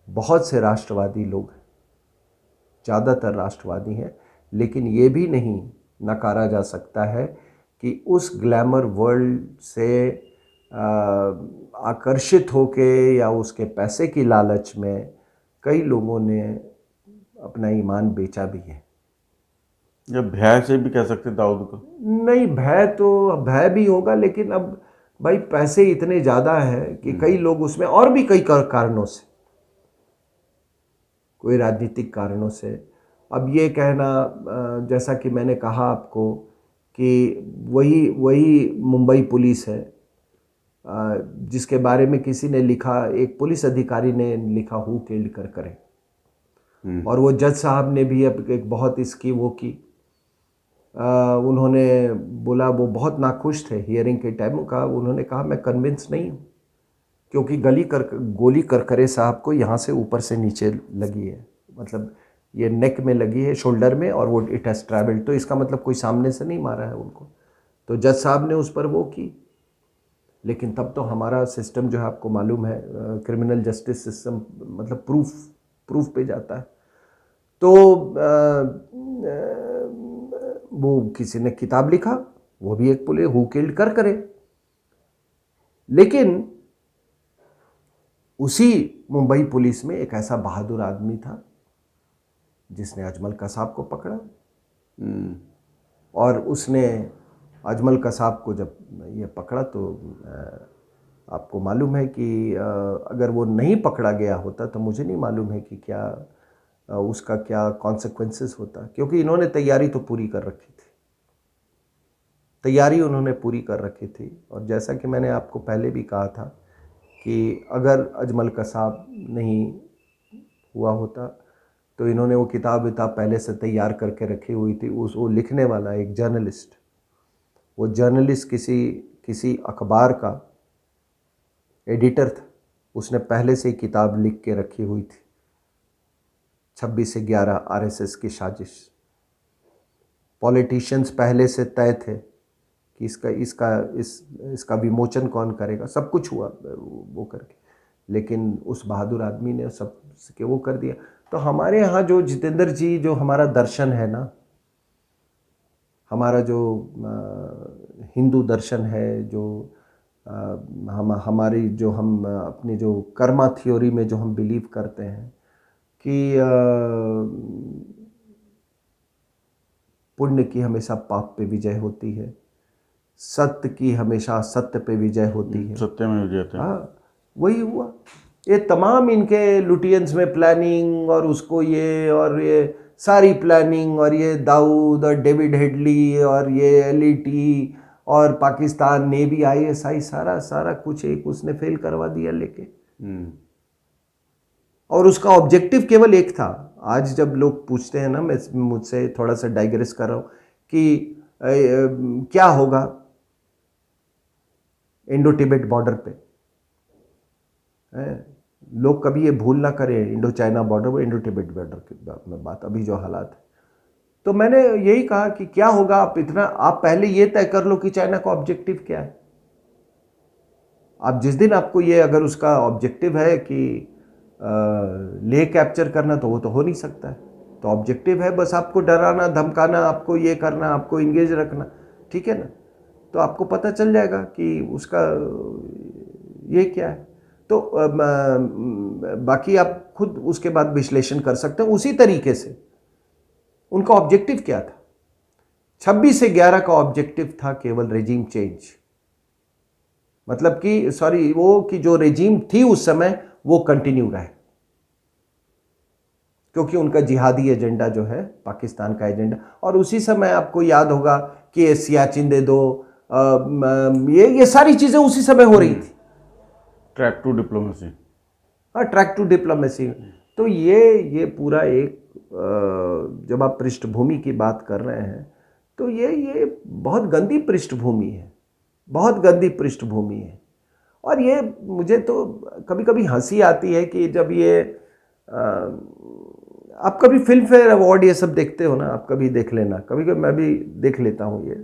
बहुत से राष्ट्रवादी लोग हैं, ज़्यादातर राष्ट्रवादी हैं। लेकिन ये भी नहीं नकारा जा सकता है कि उस ग्लैमर वर्ल्ड से आकर्षित होके या उसके पैसे की लालच में कई लोगों ने अपना ईमान बेचा भी है। ये भय से भी कह सकते दाऊद को। नहीं, भय तो भय भी होगा, लेकिन अब भाई पैसे इतने ज़्यादा हैं कि कई लोग उसमें, और भी कई कारणों से, कोई राजनीतिक कारणों से। अब ये कहना, जैसा कि मैंने कहा आपको कि वही मुंबई पुलिस है जिसके बारे में किसी ने लिखा, एक पुलिस अधिकारी ने लिखा हु किल्ड कर करे, और वो जज साहब ने भी अब एक बहुत इसकी वो की, उन्होंने बोला, वो बहुत नाखुश थे हियरिंग के टाइम का। उन्होंने कहा मैं कन्विंस नहीं हूँ, क्योंकि गोली करकरे साहब को यहाँ से ऊपर से नीचे लगी है, मतलब ये नेक में लगी है, शोल्डर में, और वो इट हैज़ ट्रैवल्ड, तो इसका मतलब कोई सामने से नहीं मारा है उनको। तो जज साहब ने उस पर वो की। लेकिन तब तो हमारा सिस्टम जो है, आपको मालूम है, क्रिमिनल जस्टिस सिस्टम, मतलब प्रूफ पे जाता है। तो वो किसी ने किताब लिखा, वो भी एक पुलिस, हु किल्ड कर करे। लेकिन उसी मुंबई पुलिस में एक ऐसा बहादुर आदमी था जिसने अजमल कसाब को पकड़ा, और उसने अजमल कसाब को जब ये पकड़ा तो आपको मालूम है कि अगर वो नहीं पकड़ा गया होता तो मुझे नहीं मालूम है कि क्या उसका क्या कॉन्सिक्वेंसेस होता, क्योंकि इन्होंने तैयारी तो पूरी कर रखी थी, तैयारी उन्होंने पूरी कर रखी थी। और जैसा कि मैंने आपको पहले भी कहा था कि अगर अजमल कसाब नहीं हुआ होता तो इन्होंने वो किताब पहले से तैयार करके रखी हुई थी। वो लिखने वाला एक जर्नलिस्ट, वो जर्नलिस्ट किसी अखबार का एडिटर था, उसने पहले से ही किताब लिख के रखी हुई थी, 26 से 11 आरएसएस की साजिश। पॉलिटिशियंस पहले से तय थे कि इसका विमोचन कौन करेगा, सब कुछ हुआ वो करके, लेकिन उस बहादुर आदमी ने सब के वो कर दिया। तो हमारे यहाँ जो जितेंद्र जी, जो हमारा दर्शन है ना, हमारा जो हिंदू दर्शन है, जो हमारी जो हम अपनी जो कर्मा थ्योरी में जो हम बिलीव करते हैं कि पुण्य की हमेशा पाप पे विजय होती है, सत्य की हमेशा सत्य पे विजय होती है। सत्य में विजय थे। हाँ, वही हुआ। ये तमाम इनके लुटियंस में प्लानिंग और उसको ये और ये सारी प्लानिंग और ये दाऊद और डेविड हेडली और ये एलईटी और पाकिस्तान नेवी आईएसआई सारा सारा कुछ एक उसने फेल करवा दिया लेके। और उसका ऑब्जेक्टिव केवल एक था। आज जब लोग पूछते हैं ना, मैं मुझसे थोड़ा सा डाइग्रेस कर रहा हूँ कि क्या होगा इंडो तिब्बत बॉर्डर पे, लोग कभी ये भूल ना करें इंडो चाइना बॉर्डर वो इंडो तिब्बत बॉर्डर की बात अभी जो हालात है। तो मैंने यही कहा कि क्या होगा, आप पहले ये तय कर लो कि चाइना का ऑब्जेक्टिव क्या है। आप जिस दिन आपको ये अगर उसका ऑब्जेक्टिव है कि ले कैप्चर करना, तो वो तो हो नहीं सकता है। तो ऑब्जेक्टिव है बस आपको डराना धमकाना, आपको ये करना, आपको इंगेज रखना, ठीक है ना। तो आपको पता चल जाएगा कि उसका ये क्या है। तो बाकी आप खुद उसके बाद विश्लेषण कर सकते हैं उसी तरीके से। उनका ऑब्जेक्टिव क्या था? 26 से 11 का ऑब्जेक्टिव था केवल रेजिम चेंज, मतलब कि सॉरी वो कि जो रेजिम थी उस समय वो कंटिन्यू रहे, क्योंकि उनका जिहादी एजेंडा जो है पाकिस्तान का एजेंडा। और उसी समय आपको याद होगा कि सियाचिन दे दो, ये सारी चीजें उसी समय हो रही थी। Track two diplomacy. हाँ, ट्रैक टू डिप्लोमेसी। तो ये पूरा एक जब आप पृष्ठभूमि की बात कर रहे हैं तो ये बहुत गंदी पृष्ठभूमि है, बहुत गंदी पृष्ठभूमि है। और ये मुझे तो कभी कभी हंसी आती है कि जब ये आप कभी फिल्म फेयर अवार्ड ये सब देखते हो ना, आप कभी देख लेना, कभी कभी मैं भी देख लेता हूँ ये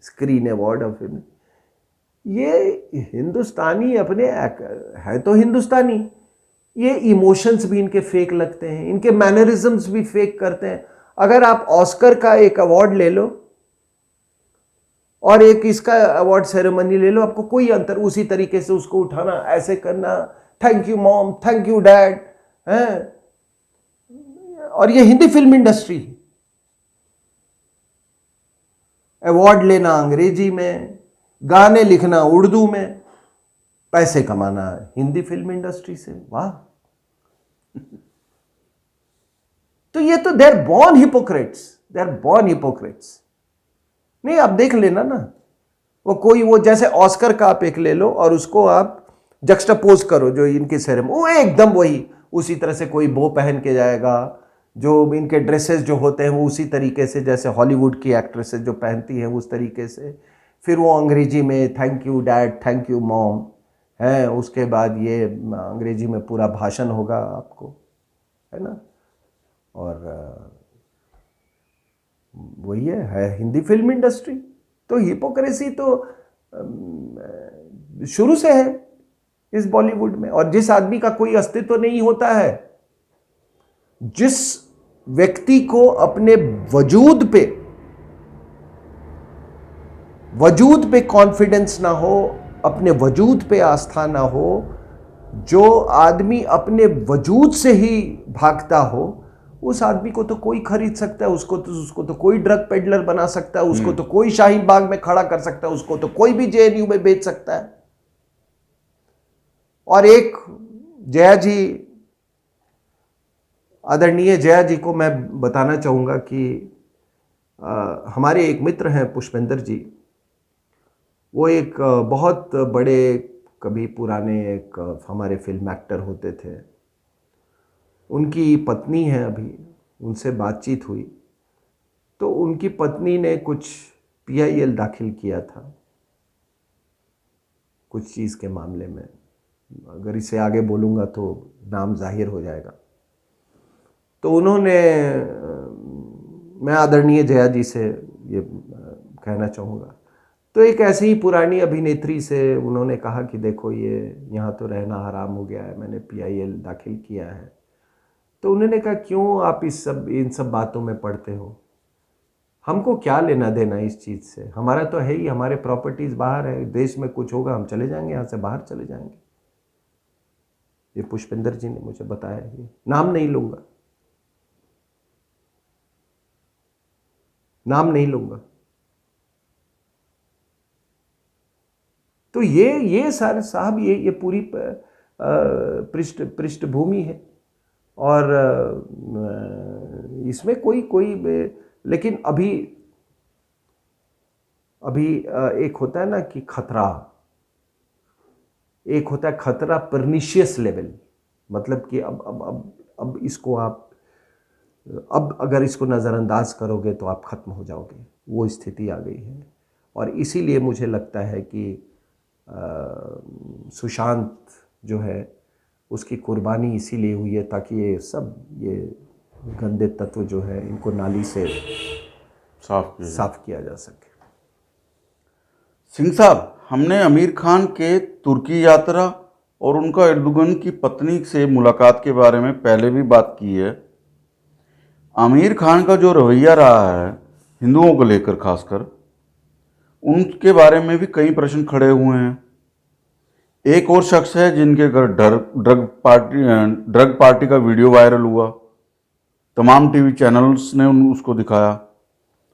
स्क्रीन अवार्ड और फिल्म। ये हिंदुस्तानी अपने है तो हिंदुस्तानी, ये इमोशंस भी इनके फेक लगते हैं, इनके मैनरिज्म्स भी फेक करते हैं। अगर आप ऑस्कर का एक अवार्ड ले लो और एक इसका अवार्ड सेरेमनी ले लो, आपको कोई अंतर, उसी तरीके से उसको उठाना, ऐसे करना, thank you mom, thank you dad, हैं। और ये हिंदी फिल्म इंडस्ट्री, अवार्ड लेना अंग्रेजी में, गाने लिखना उर्दू में, पैसे कमाना हिंदी फिल्म इंडस्ट्री से। वाह। तो ये तो देर बॉर्न हिपोक्रेट्स, देर बॉर्न हिपोक्रेट्स। नहीं, आप देख लेना ना, वो जैसे ऑस्कर का आप एक ले लो और उसको आप जक्स्टापोज करो जो इनके सेरेमनी, वो एकदम वही उसी तरह से कोई बो पहन के जाएगा, जो इनके ड्रेसेस जो होते हैं वो उसी तरीके से जैसे हॉलीवुड की एक्ट्रेसेस जो पहनती हैं उस तरीके से। फिर वो अंग्रेजी में thank you dad, thank you mom है, उसके बाद ये अंग्रेजी में पूरा भाषण होगा आपको, है ना। और वही है हिंदी फिल्म इंडस्ट्री। तो हिपोक्रेसी तो शुरू से है इस बॉलीवुड में। और जिस आदमी का कोई अस्तित्व नहीं होता है, जिस व्यक्ति को अपने वजूद पे कॉन्फिडेंस ना हो, अपने वजूद पे आस्था ना हो, जो आदमी अपने वजूद से ही भागता हो, उस आदमी को तो कोई खरीद सकता है, उसको तो कोई ड्रग पेडलर बना सकता है, उसको तो कोई शाहीन बाग में खड़ा कर सकता है, उसको तो कोई भी जेएनयू में बेच सकता है। और एक जया जी, आदरणीय जया जी को मैं बताना चाहूँगा कि हमारे एक मित्र हैं पुष्पेंद्र जी, वो एक बहुत बड़े कभी पुराने एक हमारे फिल्म एक्टर होते थे। उनकी पत्नी है, अभी उनसे बातचीत हुई तो उनकी पत्नी ने कुछ पीआईएल दाखिल किया था कुछ चीज़ के मामले में। अगर इसे आगे बोलूँगा तो नाम जाहिर हो जाएगा। तो उन्होंने, मैं आदरणीय जया जी से ये कहना चाहूँगा, तो एक ऐसी ही पुरानी अभिनेत्री से उन्होंने कहा कि देखो ये यहाँ तो रहना हराम हो गया है, मैंने पीआईएल दाखिल किया है। तो उन्होंने कहा क्यों आप इन सब बातों में पड़ते हो, हमको क्या लेना देना इस चीज़ से, हमारा तो है ही, हमारे प्रॉपर्टीज़ बाहर है, देश में कुछ होगा हम चले जाएंगे, यहाँ से बाहर चले जाएंगे। ये पुष्पेंद्र जी ने मुझे बताया, ये नाम नहीं लूँगा, नाम नहीं लूंगा। तो ये सारे साहब ये पूरी पृष्ठभूमि है। और इसमें कोई लेकिन अभी एक होता है ना कि खतरा, एक होता है खतरा परनिशियस लेवल, मतलब कि अब इसको आप अब अगर इसको नज़रअंदाज करोगे तो आप ख़त्म हो जाओगे, वो स्थिति आ गई है। और इसीलिए मुझे लगता है कि सुशांत जो है उसकी कुर्बानी इसीलिए हुई है ताकि ये गंदे तत्व जो है इनको नाली से साफ किया जा सके। सिंह साहब, हमने आमिर खान के तुर्की यात्रा और उनका एर्दोगन की पत्नी से मुलाकात के बारे में पहले भी बात की है। आमिर खान का जो रवैया रहा है हिंदुओं को लेकर खासकर, उनके बारे में भी कई प्रश्न खड़े हुए हैं। एक और शख्स है जिनके घर ड्रग पार्टी का वीडियो वायरल हुआ, तमाम टीवी चैनल्स ने उसको दिखाया।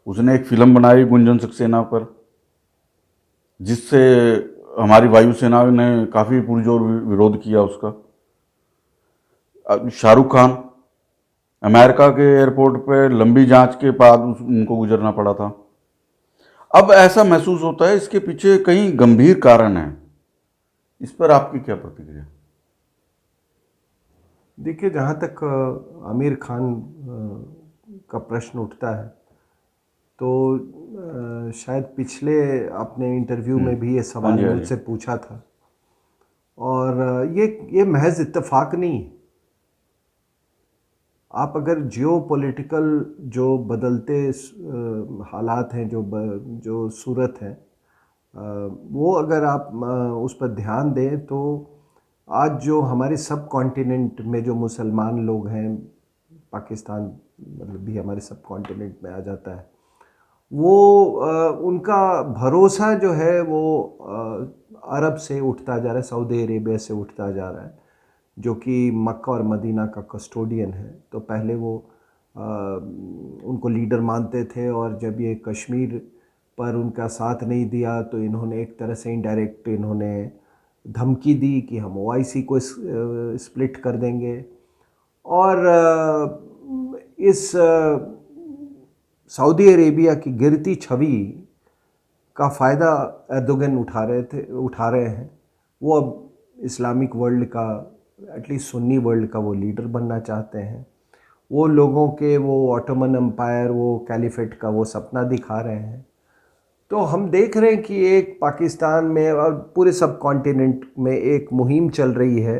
उसने एक फिल्म बनाई गुंजन सक्सेना पर, जिससे हमारी वायुसेना ने काफ़ी पुरजोर विरोध किया उसका। शाहरुख खान, अमेरिका के एयरपोर्ट पे लंबी जांच के बाद उनको गुजरना पड़ा था। अब ऐसा महसूस होता है इसके पीछे कई गंभीर कारण हैं। इस पर आपकी क्या प्रतिक्रिया? देखिए, जहाँ तक आमिर खान का प्रश्न उठता है तो शायद पिछले अपने इंटरव्यू में भी ये सवाल मुझसे पूछा था। और ये महज इत्तेफाक नहीं है। आप अगर जियोपॉलिटिकल जो बदलते हालात हैं, जो सूरत है, वो अगर आप उस पर ध्यान दें तो आज जो हमारे सब कॉन्टिनेंट में जो मुसलमान लोग हैं, पाकिस्तान मतलब भी हमारे सब कॉन्टिनेंट में आ जाता है, वो उनका भरोसा जो है वो अरब से उठता जा रहा है, सऊदी अरेबिया से उठता जा रहा है, जो कि मक्का और मदीना का कस्टोडियन है। तो पहले वो उनको लीडर मानते थे, और जब ये कश्मीर पर उनका साथ नहीं दिया तो इन्होंने एक तरह से इनडायरेक्ट इन्होंने धमकी दी कि हम ओआईसी को स्प्लिट कर देंगे। और इस सऊदी अरेबिया की गिरती छवि का फ़ायदा एर्दोगन उठा रहे हैं। वो अब इस्लामिक वर्ल्ड का, एटलीस्ट सुन्नी वर्ल्ड का वो लीडर बनना चाहते हैं। वो लोगों के वो ऑटोमन एम्पायर, वो कैलिफेट का वो सपना दिखा रहे हैं। तो हम देख रहे हैं कि एक पाकिस्तान में और पूरे सब कॉन्टिनेंट में एक मुहिम चल रही है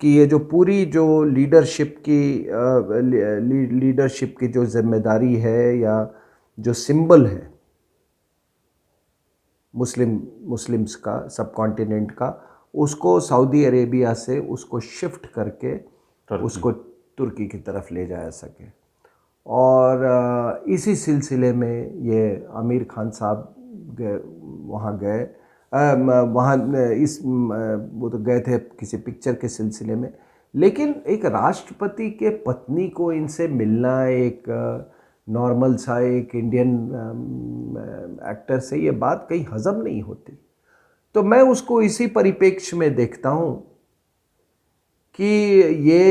कि ये जो पूरी जो लीडरशिप की जो जिम्मेदारी है या जो सिंबल है मुस्लिम्स का, सब कॉन्टिनेंट का, उसको सऊदी अरेबिया से उसको शिफ्ट करके उसको तुर्की की तरफ ले जाया सके। और इसी सिलसिले में ये आमिर खान साहब वहाँ गए, वहाँ वो तो गए थे किसी पिक्चर के सिलसिले में, लेकिन एक राष्ट्रपति के पत्नी को इनसे मिलना एक नॉर्मल सा एक इंडियन एक्टर से ये बात कहीं हजम नहीं होती। तो मैं उसको इसी परिप्रेक्ष्य में देखता हूँ कि ये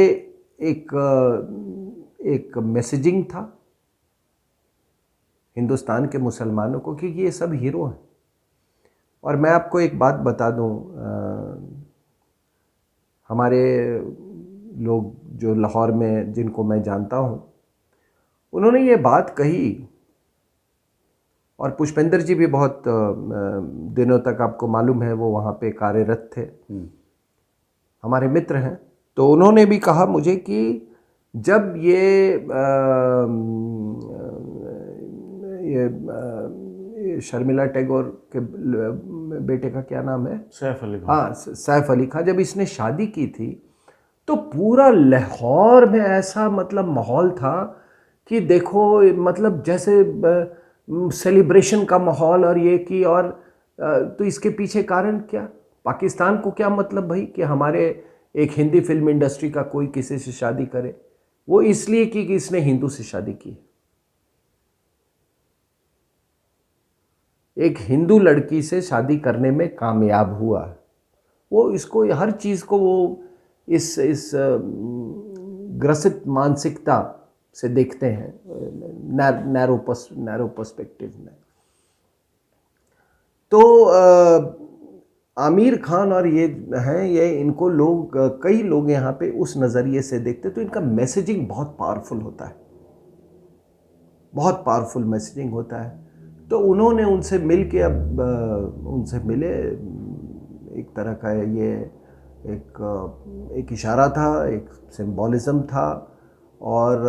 एक मैसेजिंग था हिंदुस्तान के मुसलमानों को कि ये सब हीरो हैं। और मैं आपको एक बात बता दूं, हमारे लोग जो लाहौर में जिनको मैं जानता हूं, उन्होंने ये बात कही, और पुष्पेंद्र जी भी बहुत दिनों तक आपको मालूम है वो वहाँ पे कार्यरत थे, हमारे मित्र हैं। तो उन्होंने भी कहा मुझे कि जब ये शर्मिला टैगोर के बेटे का क्या नाम है, सैफ अली खान, हाँ सैफ अली खान, जब इसने शादी की थी तो पूरा लाहौर में ऐसा मतलब माहौल था कि देखो मतलब जैसे सेलिब्रेशन का माहौल, और ये कि और तो इसके पीछे कारण क्या, पाकिस्तान को क्या मतलब भाई कि हमारे एक हिंदी फिल्म इंडस्ट्री का कोई किसी से शादी करे, वो इसलिए कि इसने हिंदू से शादी की। एक हिंदू लड़की से शादी करने में कामयाब हुआ। वो इसको हर चीज़ को वो इस ग्रसित मानसिकता से देखते हैं, नैरो पर्सपेक्टिव में। तो आमिर खान और ये हैं, ये इनको लोग, कई लोग यहाँ पे उस नज़रिए से देखते, तो इनका मैसेजिंग बहुत पावरफुल होता है, बहुत पावरफुल मैसेजिंग होता है। तो उन्होंने उनसे मिल के, अब उनसे मिले, एक तरह का ये एक इशारा था, एक सिंबॉलिज्म था। और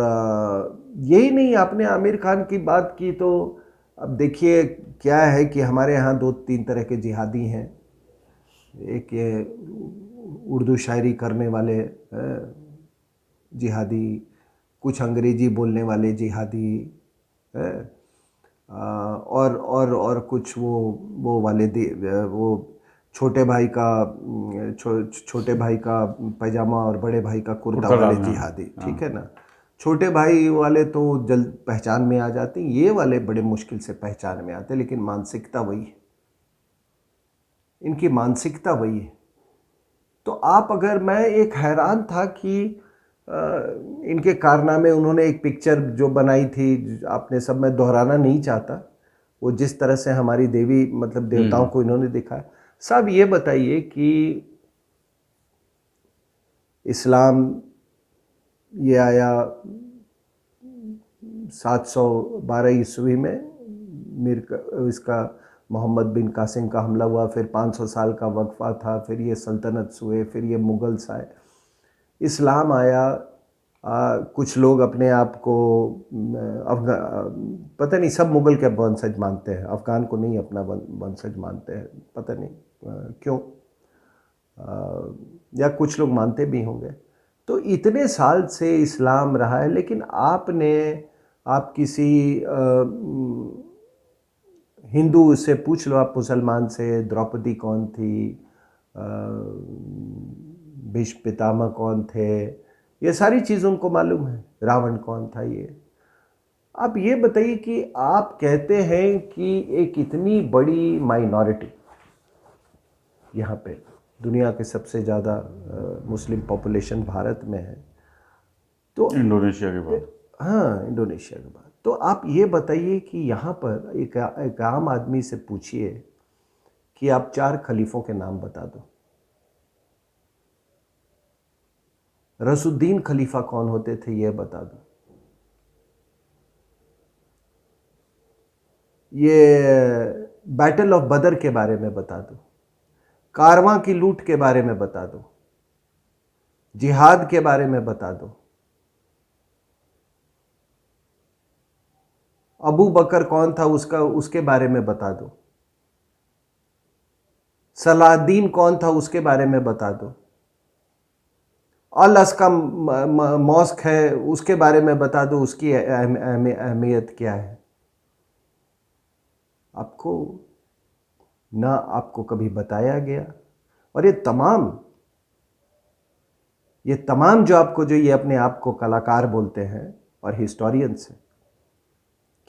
यही नहीं, आपने आमिर खान की बात की तो अब देखिए क्या है कि हमारे यहाँ 2-3 तरह के जिहादी हैं। एक ये उर्दू शायरी करने वाले जिहादी, कुछ अंग्रेजी बोलने वाले जिहादी, और कुछ वो वाले वो छोटे भाई का पैजामा और बड़े भाई का कुर्ता वाले जिहादी, ठीक है ना। छोटे भाई वाले तो जल्द पहचान में आ जाते हैं, ये वाले बड़े मुश्किल से पहचान में आते हैं, लेकिन मानसिकता वही है, इनकी मानसिकता वही है। तो आप अगर, मैं एक हैरान था कि इनके कारनामे, उन्होंने एक पिक्चर जो बनाई थी, आपने सब, मैं दोहराना नहीं चाहता, वो जिस तरह से हमारी देवी मतलब देवताओं को इन्होंने दिखाया। साहब ये बताइए कि इस्लाम ये आया 712 ईस्वी में, इसका मोहम्मद बिन कासिम का हमला हुआ, फिर 500 साल का वक्फा था, फिर ये सल्तनत हुए, फिर ये मुगल्स आए, इस्लाम आया। कुछ लोग अपने आप को पता नहीं, सब मुगल के वंशज मानते हैं, अफ़गान को नहीं अपना वंशज मानते हैं, पता नहीं क्यों, या कुछ लोग मानते भी होंगे। तो इतने साल से इस्लाम रहा है, लेकिन आप किसी हिंदू से पूछ लो, आप मुसलमान से, द्रौपदी कौन थी, भीष्म पितामह कौन थे, ये सारी चीज़ उनको मालूम है, रावण कौन था। ये आप ये बताइए कि आप कहते हैं कि एक इतनी बड़ी माइनॉरिटी यहाँ पे, दुनिया के सबसे ज़्यादा मुस्लिम पॉपुलेशन भारत में है, तो इंडोनेशिया के बाद, हाँ, इंडोनेशिया के बाद। तो आप ये बताइए कि यहाँ पर एक आम आदमी से पूछिए कि आप 4 खलीफों के नाम बता दो। रसूद्दीन खलीफा कौन होते थे ये बता दो। ये बैटल ऑफ बदर के बारे में बता दो। कारवां की लूट के बारे में बता दो। जिहाद के बारे में बता दो। अबू बकर कौन था उसके बारे में बता दो। सलाहुद्दीन कौन था उसके बारे में बता दो। अल अस्का मॉस्क है उसके बारे में बता दो, उसकी अहमियत क्या है। आपको कभी बताया गया। और ये तमाम जो आपको, जो ये अपने आप को कलाकार बोलते हैं और हिस्टोरियंस हैं,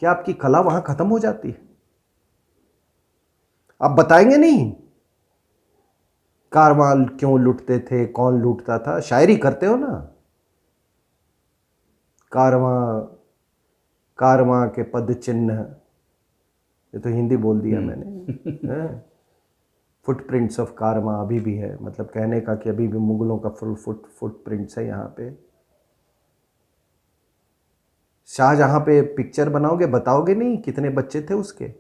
क्या आपकी कला वहां खत्म हो जाती है? आप बताएंगे नहीं कारवां क्यों लूटते थे, कौन लूटता था? शायरी करते हो ना, कारवां के पद चिन्ह, ये तो हिंदी बोल दिया मैंने। फुटप्रिंट्स ऑफ कारवां अभी भी है, मतलब कहने का कि अभी भी मुगलों का फुटप्रिंट्स है यहाँ पे। शाहजहां पे पिक्चर बनाओगे, बताओगे नहीं कितने बच्चे थे उसके,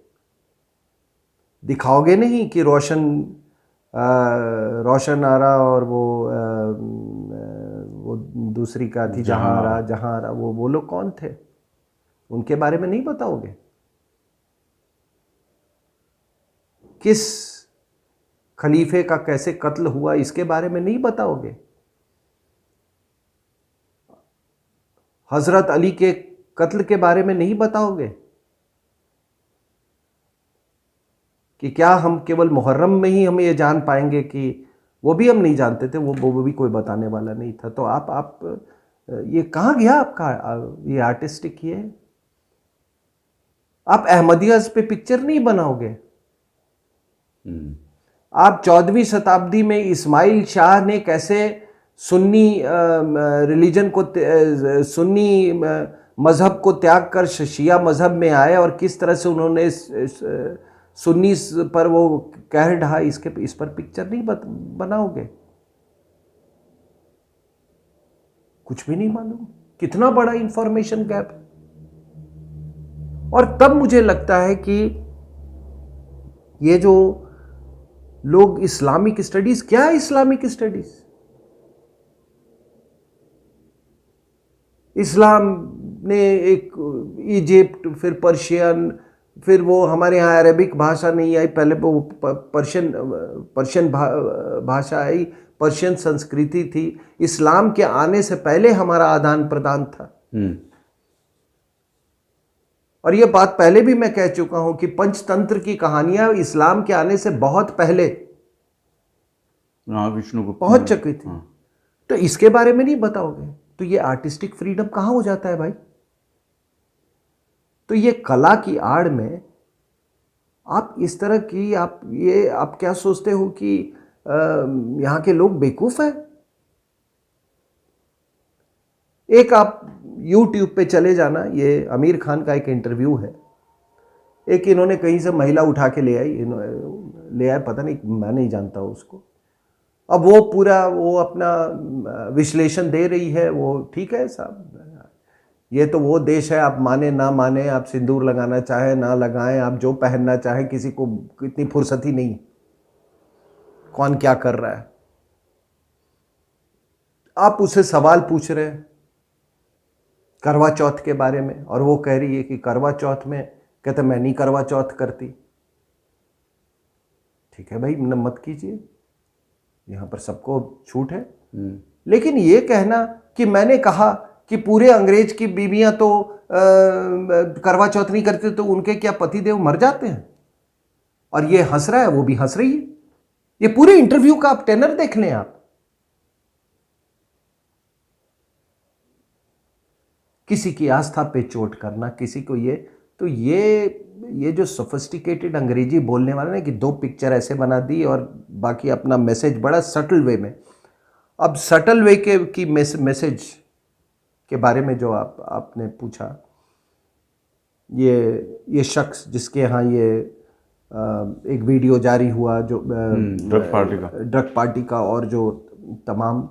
दिखाओगे नहीं कि रोशन आरा और वो दूसरी का थी जहां आरा, वो लोग कौन थे, उनके बारे में नहीं बताओगे? किस खलीफे का कैसे कत्ल हुआ इसके बारे में नहीं बताओगे? हजरत अली के कत्ल के बारे में नहीं बताओगे? कि क्या हम केवल मुहर्रम में ही हम ये जान पाएंगे कि वो भी हम नहीं जानते थे, वो भी कोई बताने वाला नहीं था। तो आप ये कहाँ गया आपका ये आर्टिस्टिक ये? आप अहमदियाज पे पिक्चर नहीं बनाओगे। हम्म, आप 14वीं शताब्दी में इस्माइल शाह ने कैसे सुन्नी रिलीजन को सुन्नी मजहब को त्याग कर शिया मजहब में आए और किस तरह से उन्होंने सुन्नी पर वो कहर ढहा, इस पर पिक्चर नहीं बनाओगे। कुछ भी नहीं मालूम, कितना बड़ा इंफॉर्मेशन गैप है। और तब मुझे लगता है कि ये जो लोग इस्लामिक स्टडीज, क्या इस्लामिक स्टडीज, इस्लाम ने एक इजिप्ट, फिर पर्शियन, फिर वो हमारे यहाँ अरेबिक भाषा नहीं आई, पहले वो पर्शियन भाषा आई, पर्शियन संस्कृति थी। इस्लाम के आने से पहले हमारा आदान प्रदान था। और ये बात पहले भी मैं कह चुका हूं कि पंचतंत्र की कहानियां इस्लाम के आने से बहुत पहले विष्णु को पहुंच चुकी थी। तो इसके बारे में नहीं बताओगे तो ये आर्टिस्टिक फ्रीडम कहां हो जाता है भाई। तो ये कला की आड़ में आप इस तरह की आप क्या सोचते हो कि यहां के लोग बेवकूफ हैं। एक आप YouTube पे चले जाना, ये आमिर खान का एक इंटरव्यू है। एक इन्होंने कहीं से महिला उठा के ले आए, पता नहीं, मैं नहीं जानता उसको। अब वो पूरा वो अपना विश्लेषण दे रही है, वो ठीक है साहब, ये तो वो देश है, आप माने ना माने, आप सिंदूर लगाना चाहे ना लगाएं, आप जो पहनना चाहे, किसी को इतनी फुर्सत ही नहीं कौन क्या कर रहा है। आप उसे सवाल पूछ रहे हैं करवा चौथ के बारे में, और वो कह रही है कि करवा चौथ में, कहते मैं नहीं करवा चौथ करती। ठीक है भाई, मत कीजिए, यहां पर सबको छूट है। लेकिन ये कहना कि मैंने कहा कि पूरे अंग्रेज की बीवियां तो करवा चौथ नहीं करते तो उनके क्या पतिदेव मर जाते हैं, और ये हंस रहा है, वो भी हंस रही है। ये पूरे इंटरव्यू का आप टेनर देख लें आप। किसी की आस्था पे चोट करना, किसी को ये जो सोफिस्टिकेटेड अंग्रेजी बोलने वाले ने कि 2 पिक्चर ऐसे बना दी और बाकी अपना मैसेज बड़ा सटल वे में। अब सटल वे की मैसेज के बारे में जो आपने पूछा, ये शख्स जिसके यहाँ ये एक वीडियो जारी हुआ जो ड्रग पार्टी का और जो तमाम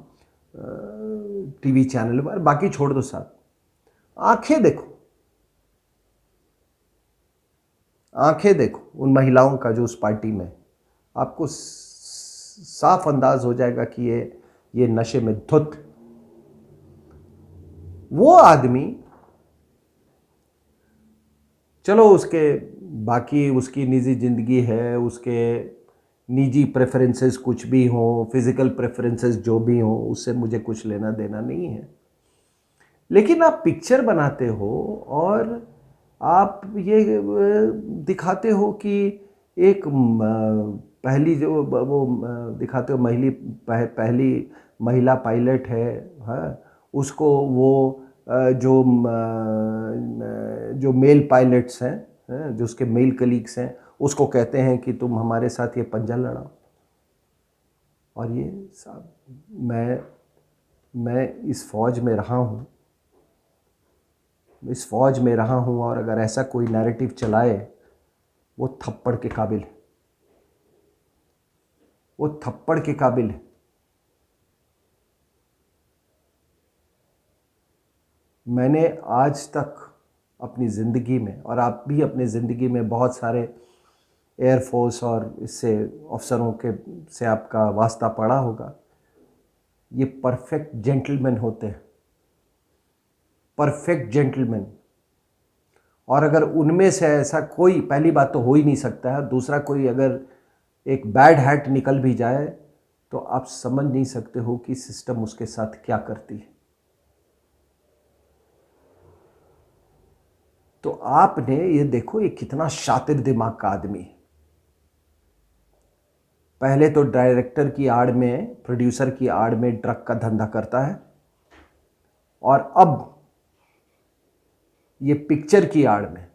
टीवी चैनल पर, बाकी छोड़ दो साहब, आंखें देखो, आंखें देखो उन महिलाओं का जो उस पार्टी में, आपको साफ अंदाज हो जाएगा कि ये नशे में धुत। वो आदमी, चलो उसके बाकी उसकी निजी जिंदगी है, उसके निजी प्रेफरेंसेस कुछ भी हो, फिजिकल प्रेफरेंसेस जो भी हो, उससे मुझे कुछ लेना देना नहीं है। लेकिन आप पिक्चर बनाते हो और आप ये दिखाते हो कि एक पहली जो वो दिखाते हो पहली महिला पायलट है, हाँ, उसको वो जो मेल पायलट्स हैं, जो उसके मेल कलीग्स हैं, उसको कहते हैं कि तुम हमारे साथ ये पंजा लड़ाओ। और ये साहब, मैं इस फौज में रहा हूँ, और अगर ऐसा कोई नैरेटिव चलाए, वो थप्पड़ के काबिल है, वो थप्पड़ के काबिल है। मैंने आज तक अपनी ज़िंदगी में, और आप भी अपनी ज़िंदगी में बहुत सारे एयरफोर्स और इससे अफसरों से आपका वास्ता पड़ा होगा, ये परफेक्ट जेंटलमैन होते हैं, परफेक्ट जेंटलमैन। और अगर उनमें से ऐसा कोई, पहली बात तो हो ही नहीं सकता है, दूसरा कोई अगर एक बैड हैट निकल भी जाए तो आप समझ नहीं सकते हो कि सिस्टम उसके साथ क्या करती है। तो आपने ये देखो, ये कितना शातिर दिमाग का आदमी है। पहले तो डायरेक्टर की आड़ में, प्रोड्यूसर की आड़ में ड्रग का धंधा करता है, और अब ये पिक्चर की आड़ में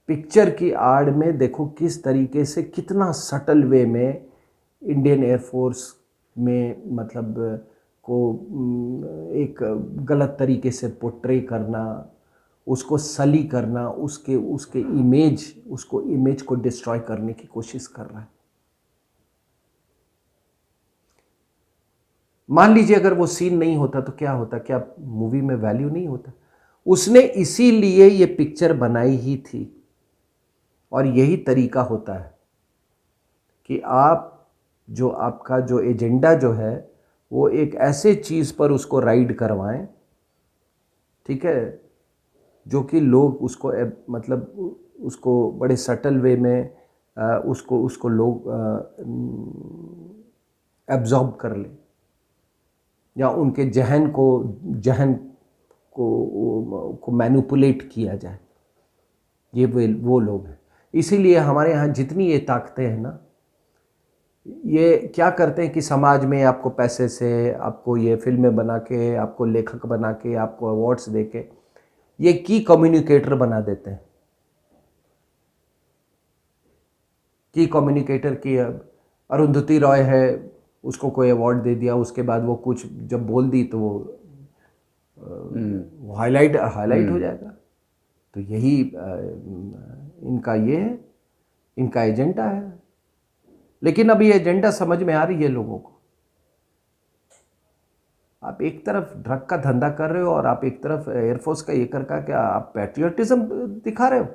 पिक्चर की आड़ में देखो किस तरीके से, कितना सटल वे में इंडियन एयरफोर्स में मतलब को एक गलत तरीके से पोर्ट्रे करना, उसको सली करना, उसके उसके इमेज को डिस्ट्रॉय करने की कोशिश कर रहा है। मान लीजिए अगर वो सीन नहीं होता तो क्या होता, क्या मूवी में वैल्यू नहीं होता? उसने इसीलिए ये पिक्चर बनाई ही थी। और यही तरीका होता है कि आप जो आपका जो एजेंडा जो है वो एक ऐसे चीज़ पर उसको राइड करवाएं, ठीक है, जो कि लोग उसको मतलब उसको बड़े सटल वे में उसको उसको लोग एब्जॉर्ब कर ले, या उनके जहन को मैनिपुलेट किया जाए। ये वो लोग हैं। इसीलिए हमारे यहाँ जितनी ये ताकतें हैं ना, ये क्या करते हैं कि समाज में आपको पैसे से, आपको ये फिल्में बना के, आपको लेखक बना के, आपको अवार्ड्स दे के ये की कम्युनिकेटर बना देते हैं। की कम्युनिकेटर की अरुंधति रॉय है, उसको कोई अवार्ड दे दिया, उसके बाद वो कुछ जब बोल दी तो वो हाईलाइट हो जाएगा। तो यही इनका ये है, इनका एजेंडा है। लेकिन अब ये एजेंडा समझ में आ रही है लोगों को। आप एक तरफ ड्रग का धंधा कर रहे हो और आप एक तरफ एयरफोर्स का ये कर का, क्या आप पैट्रियोटिज्म दिखा रहे हो?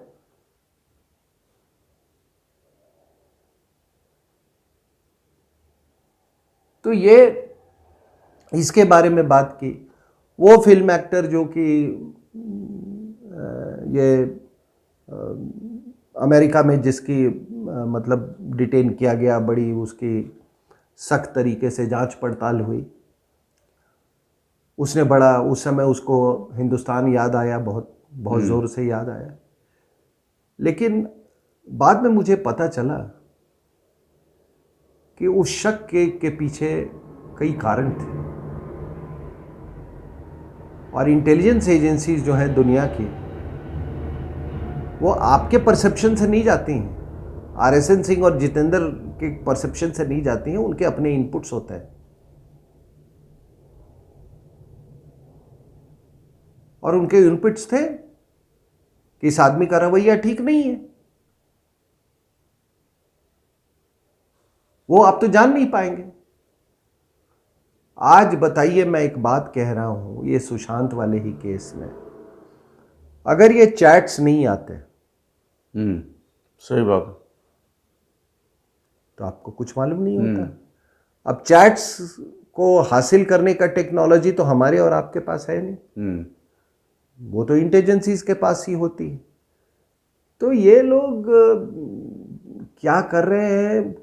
तो ये इसके बारे में बात की। वो फिल्म एक्टर जो कि ये अमेरिका में जिसकी मतलब डिटेन किया गया, बड़ी उसकी सख्त तरीके से जांच पड़ताल हुई, उसने बड़ा, उस समय उसको हिंदुस्तान याद आया, बहुत बहुत ज़ोर से याद आया। लेकिन बाद में मुझे पता चला कि उस शक के पीछे कई कारण थे। और इंटेलिजेंस एजेंसीज जो हैं दुनिया की, वो आपके परसेप्शन से नहीं जाती हैं, RSN सिंह और जितेंद्र के परसेप्शन से नहीं जाती हैं, उनके अपने इनपुट्स होते हैं। और उनके इनपुट्स थे कि इस आदमी का रवैया ठीक नहीं है। वो आप तो जान नहीं पाएंगे। आज बताइए, मैं एक बात कह रहा हूं, ये सुशांत वाले ही केस में अगर ये चैट्स नहीं आते, सही बात है, तो आपको कुछ मालूम नहीं होता। अब चैट्स को हासिल करने का टेक्नोलॉजी तो हमारे और आपके पास है नहीं, वो तो इंटेलिजेंसीज के पास ही होती है। तो ये लोग क्या कर रहे हैं,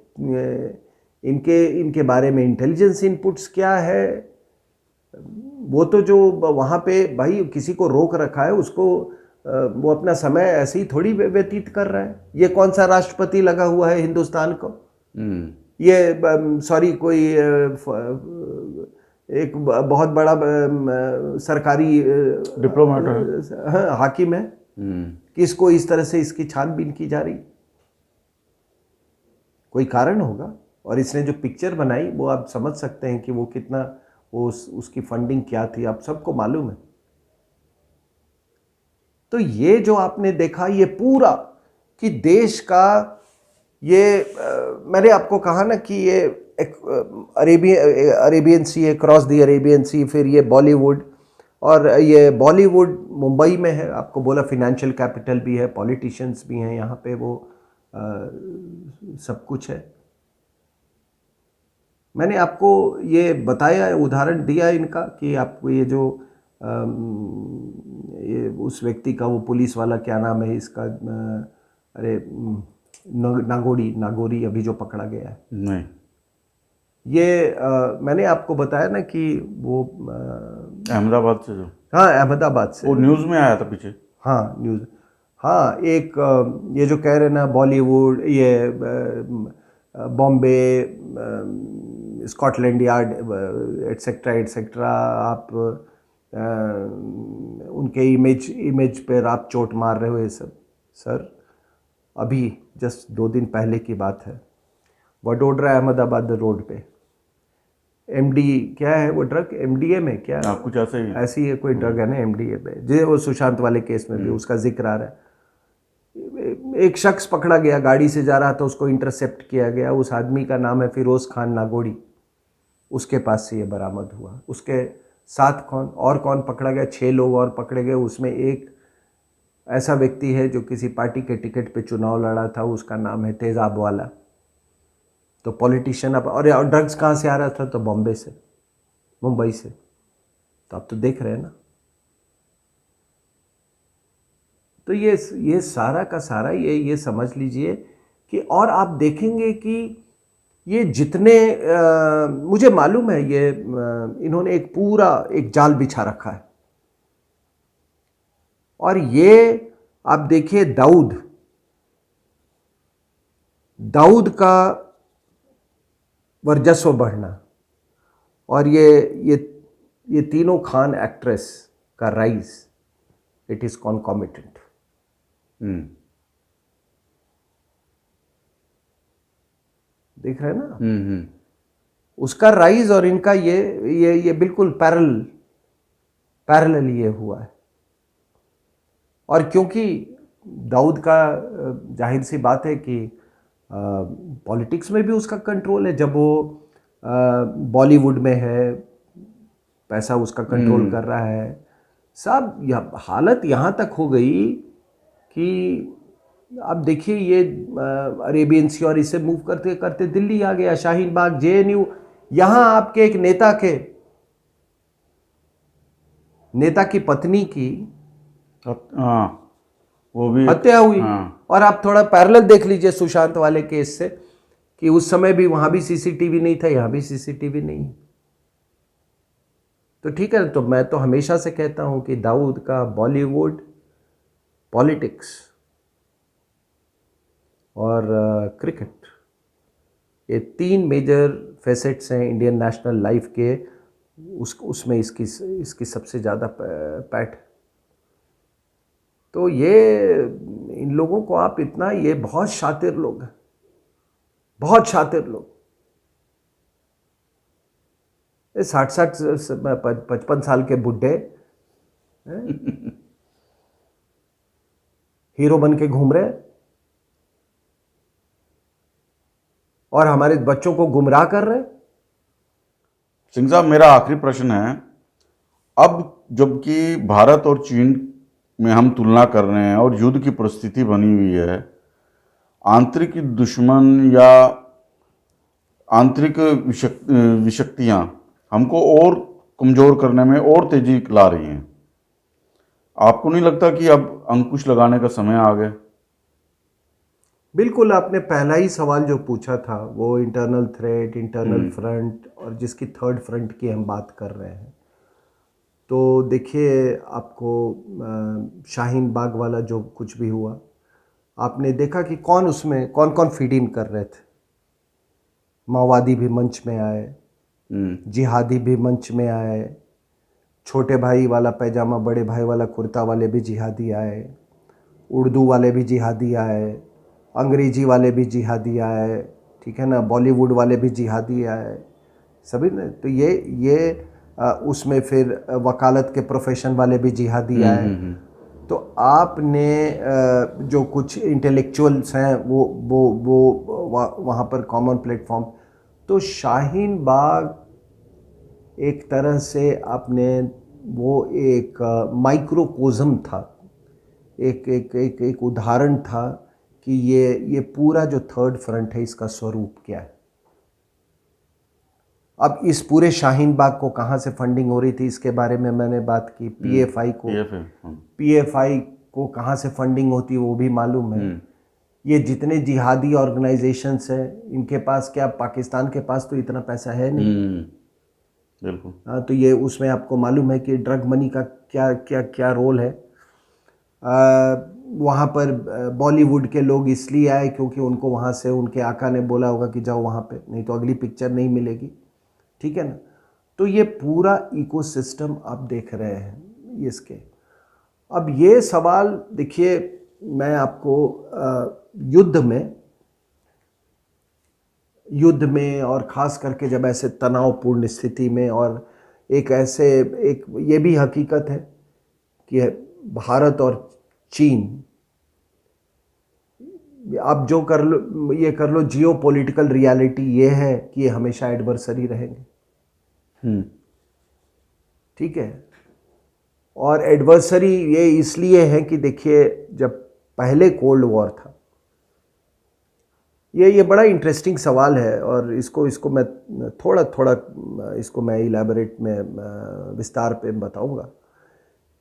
इनके बारे में इंटेलिजेंस इनपुट्स क्या है, वो तो जो वहाँ पे भाई किसी को रोक रखा है, उसको वो अपना समय ऐसे ही थोड़ी व्यतीत कर रहा है। ये कौन सा राष्ट्रपति लगा हुआ है हिंदुस्तान को? ये सॉरी, कोई एक बहुत बड़ा सरकारी डिप्लोमेट है, हाकिम है कि इसको इस तरह से इसकी छानबीन की जा रही। कोई कारण होगा। और इसने जो पिक्चर बनाई वो आप समझ सकते हैं कि वो कितना, वो उसकी फंडिंग क्या थी, आप सबको मालूम है। तो ये जो आपने देखा, ये पूरा कि देश का ये मैंने आपको कहा ना कि ये Arabian sea, cross the Arabian sea, फिर ये बॉलीवुड, और ये बॉलीवुड मुंबई में है, आपको बोला फिनेंशियल कैपिटल भी है, पॉलिटिशियंस भी हैं यहाँ पे, वो सब कुछ है। मैंने आपको ये बताया, उदाहरण दिया इनका कि आपको ये जो ये उस व्यक्ति का, वो पुलिस वाला क्या नाम है इसका, अरे नागोरी अभी जो पकड़ा गया है, नहीं, ये मैंने आपको बताया ना कि वो अहमदाबाद से, जो हाँ अहमदाबाद से, वो न्यूज़ में आया था पीछे। हाँ न्यूज़, हाँ एक ये जो कह रहे ना बॉलीवुड, ये Bombay, Scotland yard, etcetera etcetera, आप उनके इमेज पर आप चोट मार रहे हो, ये सब सर अभी जस्ट 2 दिन पहले की बात है, वडोदरा अहमदाबाद रोड पे एमडी क्या है वो ड्रग, एमडीए में क्या हाँ, कुछ ऐसे ही। ऐसी है कोई ड्रग है ना एमडीए में, जो वो सुशांत वाले केस में भी उसका जिक्र आ रहा है। एक शख्स पकड़ा गया, गाड़ी से जा रहा था, उसको इंटरसेप्ट किया गया। उस आदमी का नाम है फिरोज खान नागोड़ी। उसके पास से ये बरामद हुआ। उसके साथ कौन पकड़ा गया? 6 लोग और पकड़े गए। उसमें एक ऐसा व्यक्ति है जो किसी पार्टी के टिकट पे चुनाव लड़ा था, उसका नाम है तेजाब वाला। तो पॉलिटिशियन अब, और ड्रग्स कहाँ से आ रहा था? तो बॉम्बे से, मुंबई से। तो आप तो देख रहे हैं ना। तो ये सारा का सारा ये समझ लीजिए कि, और आप देखेंगे कि ये जितने मुझे मालूम है ये इन्होंने एक पूरा एक जाल बिछा रखा है। और ये आप देखिए दाऊद का वर्चस्व बढ़ना, और ये तीनों खान एक्ट्रेस का राइज, इट इज कॉन्कॉमिटेंट। देख रहे हैं ना उसका राइज और इनका ये बिल्कुल पैरेलल ये हुआ है। और क्योंकि दाऊद का जाहिर सी बात है कि पॉलिटिक्स में भी उसका कंट्रोल है। जब वो बॉलीवुड में है, पैसा उसका कंट्रोल कर रहा है। साहब हालत यहाँ तक हो गई कि अब देखिए ये अरेबियन सी और इसे मूव करते करते दिल्ली आ गया, शाहीन बाग, जेएनयू। यहाँ आपके एक नेता की पत्नी की वो भी हत्या हुई। हाँ। और आप थोड़ा पैरेलल देख लीजिए सुशांत वाले केस से, कि उस समय भी वहां भी सीसीटीवी नहीं था, यहां भी सीसीटीवी नहीं है। तो ठीक है, तो मैं तो हमेशा से कहता हूं कि दाऊद का बॉलीवुड, पॉलिटिक्स और क्रिकेट, ये 3 मेजर फेसेट्स हैं इंडियन नेशनल लाइफ के। उसमें इसकी सबसे ज़्यादा पैठ। तो ये इन लोगों को आप इतना, ये बहुत शातिर लोग हैं, बहुत शातिर लोग। 60-55 साल के बुढ़े हीरो बन के घूम रहे और हमारे बच्चों को गुमराह कर रहे। सिंह साहब, मेरा आखिरी प्रश्न है, अब जबकि भारत और चीन में हम तुलना कर रहे हैं और युद्ध की परिस्थिति बनी हुई है, आंतरिक दुश्मन या आंतरिक विशक्तियां हमको और कमजोर करने में और तेजी ला रही हैं। आपको नहीं लगता कि अब अंकुश लगाने का समय आ गया? बिल्कुल, आपने पहला ही सवाल जो पूछा था वो इंटरनल थ्रेट, इंटरनल फ्रंट, और जिसकी थर्ड फ्रंट की हम बात कर रहे हैं। तो देखिए, आपको शाहीन बाग वाला जो कुछ भी हुआ, आपने देखा कि उसमें कौन कौन फीड इन कर रहे थे। माओवादी भी मंच में आए, जिहादी भी मंच में आए, छोटे भाई वाला पैजामा, बड़े भाई वाला कुर्ता वाले भी जिहादी आए, उर्दू वाले भी जिहादी आए, अंग्रेजी वाले भी जिहादी आए, ठीक है ना, बॉलीवुड वाले भी जिहादी आए, सभी ने। तो ये उसमें फिर वकालत के प्रोफेशन वाले भी जिहादी आए। तो आपने जो कुछ इंटेलेक्चुअल्स हैं वो वहाँ पर कॉमन प्लेटफॉर्म। तो शाहीन बाग एक तरह से आपने, वो एक माइक्रोकोज़म था, एक उदाहरण था कि ये पूरा जो थर्ड फ्रंट है इसका स्वरूप क्या है। अब इस पूरे शाहीन बाग को कहाँ से फंडिंग हो रही थी, इसके बारे में मैंने बात की। पीएफआई को कहाँ से फंडिंग होती है वो भी मालूम है। ये जितने जिहादी ऑर्गेनाइजेशंस हैं, इनके पास क्या, पाकिस्तान के पास तो इतना पैसा है नहीं। बिल्कुल। हाँ, तो ये उसमें आपको मालूम है कि ड्रग मनी का क्या क्या क्या रोल है। वहाँ पर बॉलीवुड के लोग इसलिए आए क्योंकि उनको वहाँ से उनके आका ने बोला होगा कि जाओ वहाँ पे, नहीं तो अगली पिक्चर नहीं मिलेगी, ठीक है ना। तो ये पूरा इकोसिस्टम आप देख रहे हैं इसके। अब ये सवाल देखिए, मैं आपको युद्ध में और ख़ास करके जब ऐसे तनावपूर्ण स्थिति में, और एक ये भी हकीकत है कि भारत और चीन, आप जो कर लो ये कर लो, जियो पॉलिटिकल रियलिटी ये है कि ये हमेशा एडवर्सरी रहेंगे। ठीक है। और एडवर्सरी ये इसलिए है कि देखिए, जब पहले कोल्ड वॉर था, ये बड़ा इंटरेस्टिंग सवाल है, और इसको मैं थोड़ा इसको मैं इलेबोरेट में विस्तार पे बताऊंगा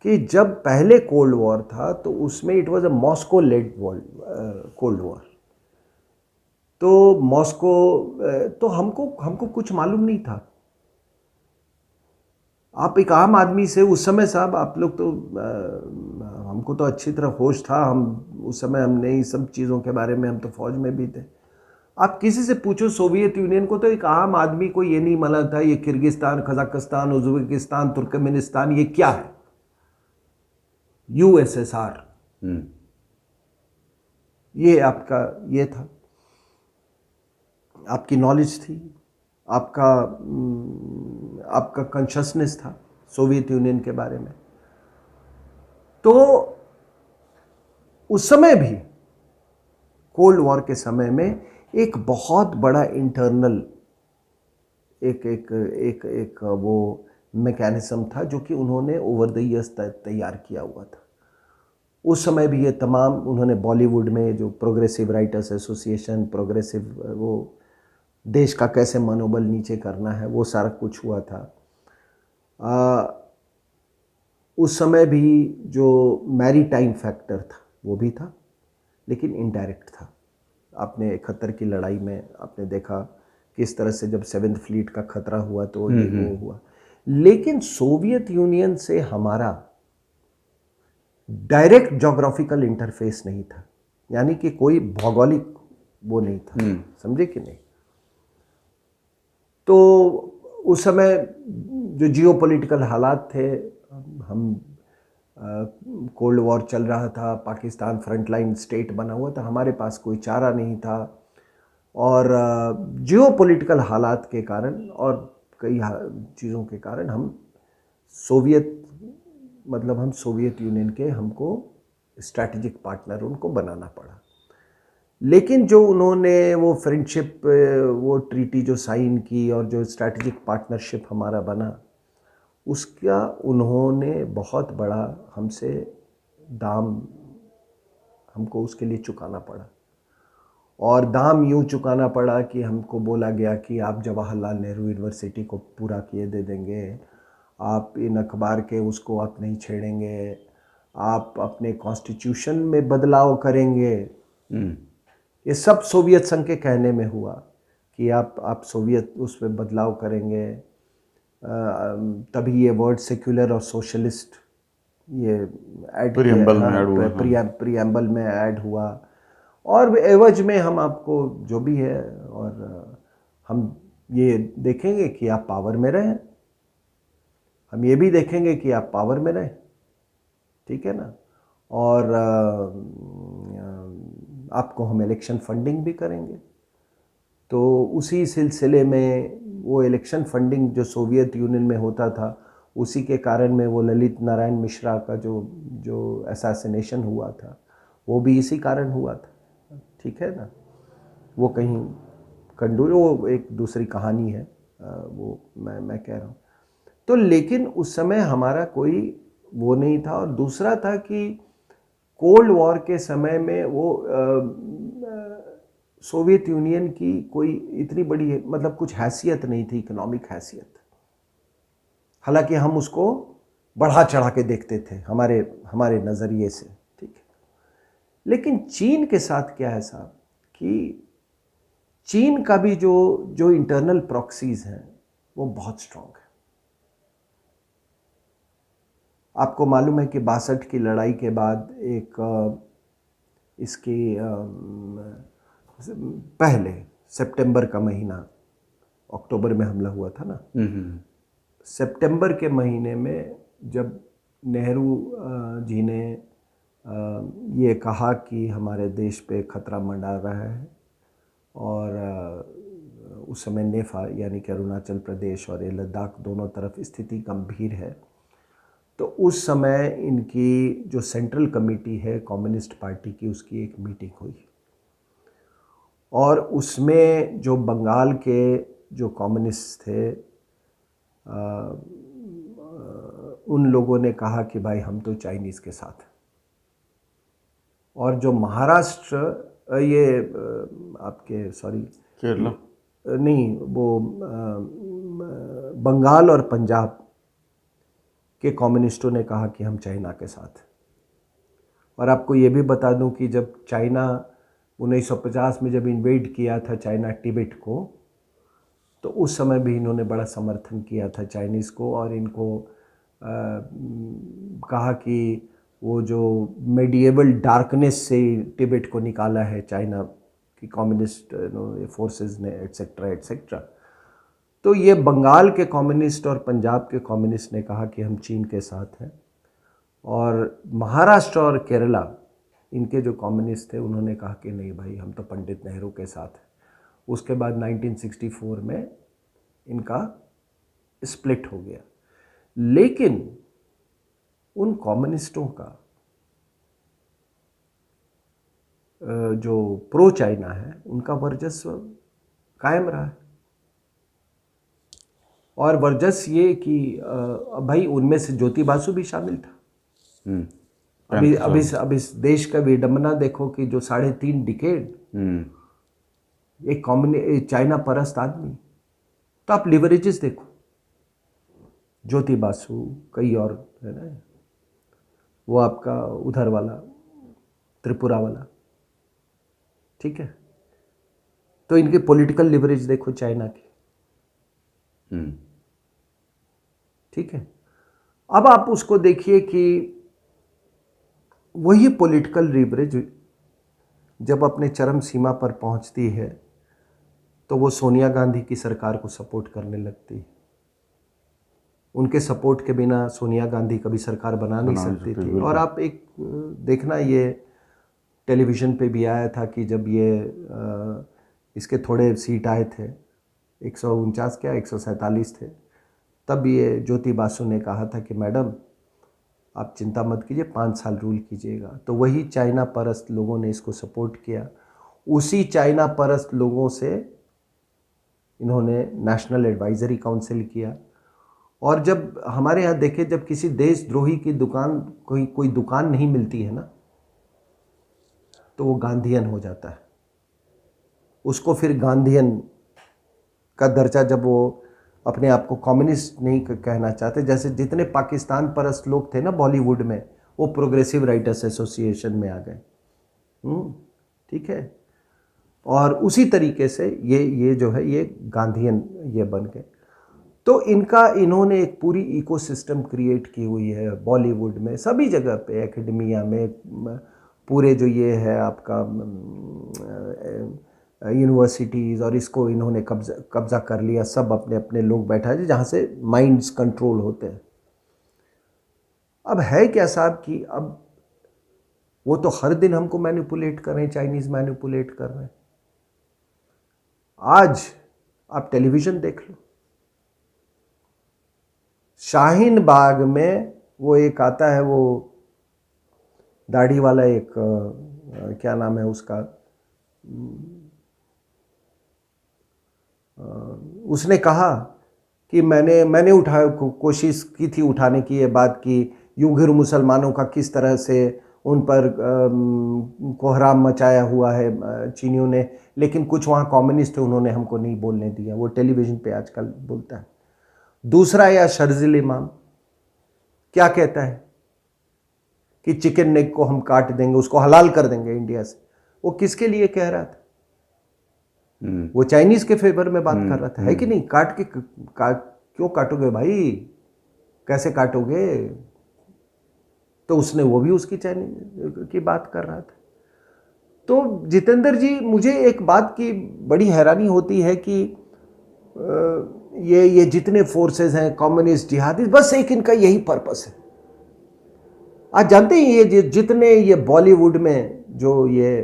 कि जब पहले कोल्ड वॉर था तो उसमें it was a Moscow led cold war. तो मॉस्को, तो हमको कुछ मालूम नहीं था। आप एक आम आदमी से उस समय, साहब आप लोग तो, हमको तो अच्छी तरह होश था, हम उस समय, हमने ये सब चीज़ों के बारे में, हम तो फौज में भी थे। आप किसी से पूछो सोवियत यूनियन को, तो एक आम आदमी को ये नहीं मालूम था ये किर्गिस्तान, कजाकिस्तान, उज्बेकिस्तान, तुर्कमेनिस्तान ये क्या है, यूएसएसआर, ये आपका ये था, आपकी नॉलेज थी, आपका कॉन्शसनेस था सोवियत यूनियन के बारे में। तो उस समय भी, कोल्ड वॉर के समय में, एक बहुत बड़ा इंटरनल एक वो मैकेनिज्म था जो कि उन्होंने ओवर द ईयर्स तैयार किया हुआ था। उस समय भी ये तमाम, उन्होंने बॉलीवुड में जो प्रोग्रेसिव राइटर्स एसोसिएशन, प्रोग्रेसिव, वो देश का कैसे मनोबल नीचे करना है, वो सारा कुछ हुआ था। उस समय भी जो मैरीटाइम फैक्टर था वो भी था, लेकिन इनडायरेक्ट था। आपने 71 की लड़ाई में आपने देखा किस तरह से जब 7th फ्लीट का खतरा हुआ तो ये वो हुआ। लेकिन सोवियत यूनियन से हमारा डायरेक्ट ज्योग्राफिकल इंटरफेस नहीं था, यानी कि कोई भौगोलिक वो नहीं था, समझे कि नहीं। तो उस समय जो जियोपॉलिटिकल हालात थे, हम कोल्ड वॉर चल रहा था, पाकिस्तान फ्रंटलाइन स्टेट बना हुआ था, हमारे पास कोई चारा नहीं था, और जियोपॉलिटिकल हालात के कारण और कई चीज़ों के कारण हम सोवियत यूनियन के, हमको स्ट्रैटेजिक पार्टनर उनको बनाना पड़ा। लेकिन जो उन्होंने वो फ्रेंडशिप, वो ट्रीटी जो साइन की और जो स्ट्रैटेजिक पार्टनरशिप हमारा बना, उसका उन्होंने बहुत बड़ा हमसे दाम, हमको उसके लिए चुकाना पड़ा। और दाम यूँ चुकाना पड़ा कि हमको बोला गया कि आप जवाहरलाल नेहरू यूनिवर्सिटी को पूरा किए दे देंगे, आप इन अखबार के उसको आप नहीं छेड़ेंगे, आप अपने कॉन्स्टिट्यूशन में बदलाव करेंगे। ये सब सोवियत संघ के कहने में हुआ कि आप सोवियत उसमें बदलाव करेंगे, तभी ये वर्ड सेक्युलर और सोशलिस्ट ये ऐड प्रीएम्बल में ऐड हुआ, और एवज में हम आपको जो भी है, और हम ये देखेंगे कि आप पावर में रहें, हम ये भी देखेंगे कि आप पावर में रहें, ठीक है ना, और आपको हम इलेक्शन फंडिंग भी करेंगे। तो उसी सिलसिले में वो इलेक्शन फंडिंग जो सोवियत यूनियन में होता था, उसी के कारण में वो ललित नारायण मिश्रा का जो असैसिनेशन हुआ था, वो भी इसी कारण हुआ था, ठीक है ना। वो कहीं कंडूर, वो एक दूसरी कहानी है, वो मैं कह रहा हूँ। तो लेकिन उस समय हमारा कोई वो नहीं था। और दूसरा था कि कोल्ड वॉर के समय में वो सोवियत यूनियन की कोई इतनी बड़ी, मतलब कुछ हैसियत नहीं थी, इकोनॉमिक हैसियत। हालांकि हम उसको बढ़ा चढ़ा के देखते थे हमारे नज़रिए से, ठीक है। लेकिन चीन के साथ क्या है साहब, कि चीन का भी जो इंटरनल प्रॉक्सीज हैं वो बहुत स्ट्रांग है। आपको मालूम है कि 62 की लड़ाई के बाद इसकी पहले सितंबर का महीना, अक्टूबर में हमला हुआ था ना, सितंबर के महीने में जब नेहरू जी ने ये कहा कि हमारे देश पे खतरा मंडरा रहा है और उस समय नेफा यानी कि अरुणाचल प्रदेश और ये लद्दाख दोनों तरफ स्थिति गंभीर है। तो उस समय इनकी जो सेंट्रल कमेटी है कम्युनिस्ट पार्टी की, उसकी एक मीटिंग हुई और उसमें जो बंगाल के जो कम्युनिस्ट थे उन लोगों ने कहा कि भाई हम तो चाइनीज़ के साथ हैं। और जो महाराष्ट्र ये आपके सॉरी केरला नहीं वो बंगाल और पंजाब के कम्युनिस्टों ने कहा कि हम चाइना के साथ हैं। और आपको ये भी बता दूं कि जब चाइना 1950 में जब इन्वेड किया था चाइना तिब्बत को, तो उस समय भी इन्होंने बड़ा समर्थन किया था चाइनीज़ को और इनको कहा कि वो जो मेडिएवल डार्कनेस से तिब्बत को निकाला है चाइना की कम्युनिस्ट फोर्सेस ने एट्सेट्रा एट्सेट्रा। तो ये बंगाल के कम्युनिस्ट और पंजाब के कम्युनिस्ट ने कहा कि हम चीन के साथ हैं और महाराष्ट्र और केरला इनके जो कम्युनिस्ट थे उन्होंने कहा कि नहीं भाई हम तो पंडित नेहरू के साथ हैं। उसके बाद 1964 में इनका स्प्लिट हो गया। लेकिन उन कम्युनिस्टों का जो प्रो चाइना है उनका वर्चस्व कायम रहा है। और वर्चस्व ये कि भाई उनमें से ज्योति बासु भी शामिल था। अब इस देश का विडंबना देखो कि जो 3.5 डिकेड एक चाइना परस्त आदमी, तो आप लिवरेजेस देखो, ज्योति बासु, कई और है ना, वो आपका उधर वाला त्रिपुरा वाला, ठीक है। तो इनके पॉलिटिकल लिवरेज देखो चाइना की, ठीक है। अब आप उसको देखिए कि वही पॉलिटिकल लिवरेज जब अपने चरम सीमा पर पहुंचती है तो वो सोनिया गांधी की सरकार को सपोर्ट करने लगती है। उनके सपोर्ट के बिना सोनिया गांधी कभी सरकार बना नहीं सकती थी। और आप एक देखना, ये टेलीविज़न पे भी आया था कि जब ये इसके थोड़े सीट आए थे, 149 क्या 147 थे, तब ये ज्योति बासु ने कहा था कि मैडम आप चिंता मत कीजिए, 5 साल रूल कीजिएगा। तो वही चाइना परस्त लोगों ने इसको सपोर्ट किया। उसी चाइना परस्त लोगों से इन्होंने नेशनल एडवाइजरी काउंसिल किया। और जब हमारे यहाँ देखें, जब किसी देशद्रोही की दुकान कोई दुकान नहीं मिलती है ना, तो वो गांधीयन हो जाता है। उसको फिर गांधीयन का दर्जा, जब वो अपने आप को कम्युनिस्ट नहीं कहना चाहते, जैसे जितने पाकिस्तान परस्त लोग थे ना बॉलीवुड में, वो प्रोग्रेसिव राइटर्स एसोसिएशन में आ गए, ठीक है। और उसी तरीके से ये जो है ये गांधीयन ये बन गए। तो इन्होंने एक पूरी इकोसिस्टम क्रिएट की हुई है बॉलीवुड में, सभी जगह पे, एकेडमिया में, पूरे जो ये है आपका यूनिवर्सिटीज़, और इसको इन्होंने कब्जा कर लिया। सब अपने अपने लोग बैठा है जहाँ से माइंड्स कंट्रोल होते हैं। अब है क्या साहब कि अब वो तो हर दिन हमको मैनिपुलेट कर रहे हैं, चाइनीज़ मैनिपुलेट कर रहे हैं। आज आप टेलीविज़न देख लो, शाहीन बाग में वो एक आता है, वो दाढ़ी वाला एक क्या नाम है उसका, उसने कहा कि मैंने कोशिश की थी उठाने की ये बात कि यूघुर मुसलमानों का किस तरह से उन पर कोहराम मचाया हुआ है चीनियों ने, लेकिन कुछ वहाँ कम्युनिस्ट थे, उन्होंने हमको नहीं बोलने दिया। वो टेलीविज़न पे आजकल बोलता है। दूसरा, या शर्जिल इमाम क्या कहता है कि चिकन नेक को हम काट देंगे, उसको हलाल कर देंगे इंडिया से। वो किसके लिए कह रहा था? वो चाइनीज के फेवर में बात कर रहा था, है कि नहीं? क्यों काटोगे भाई, कैसे काटोगे? तो उसने वो भी उसकी चाइनीज की बात कर रहा था। तो जितेंद्र जी, मुझे एक बात की बड़ी हैरानी होती है कि ये जितने फोर्सेस हैं, कम्युनिस्ट, जिहादी, बस एक इनका यही पर्पस है आज जानते हैं ये जितने ये बॉलीवुड में जो ये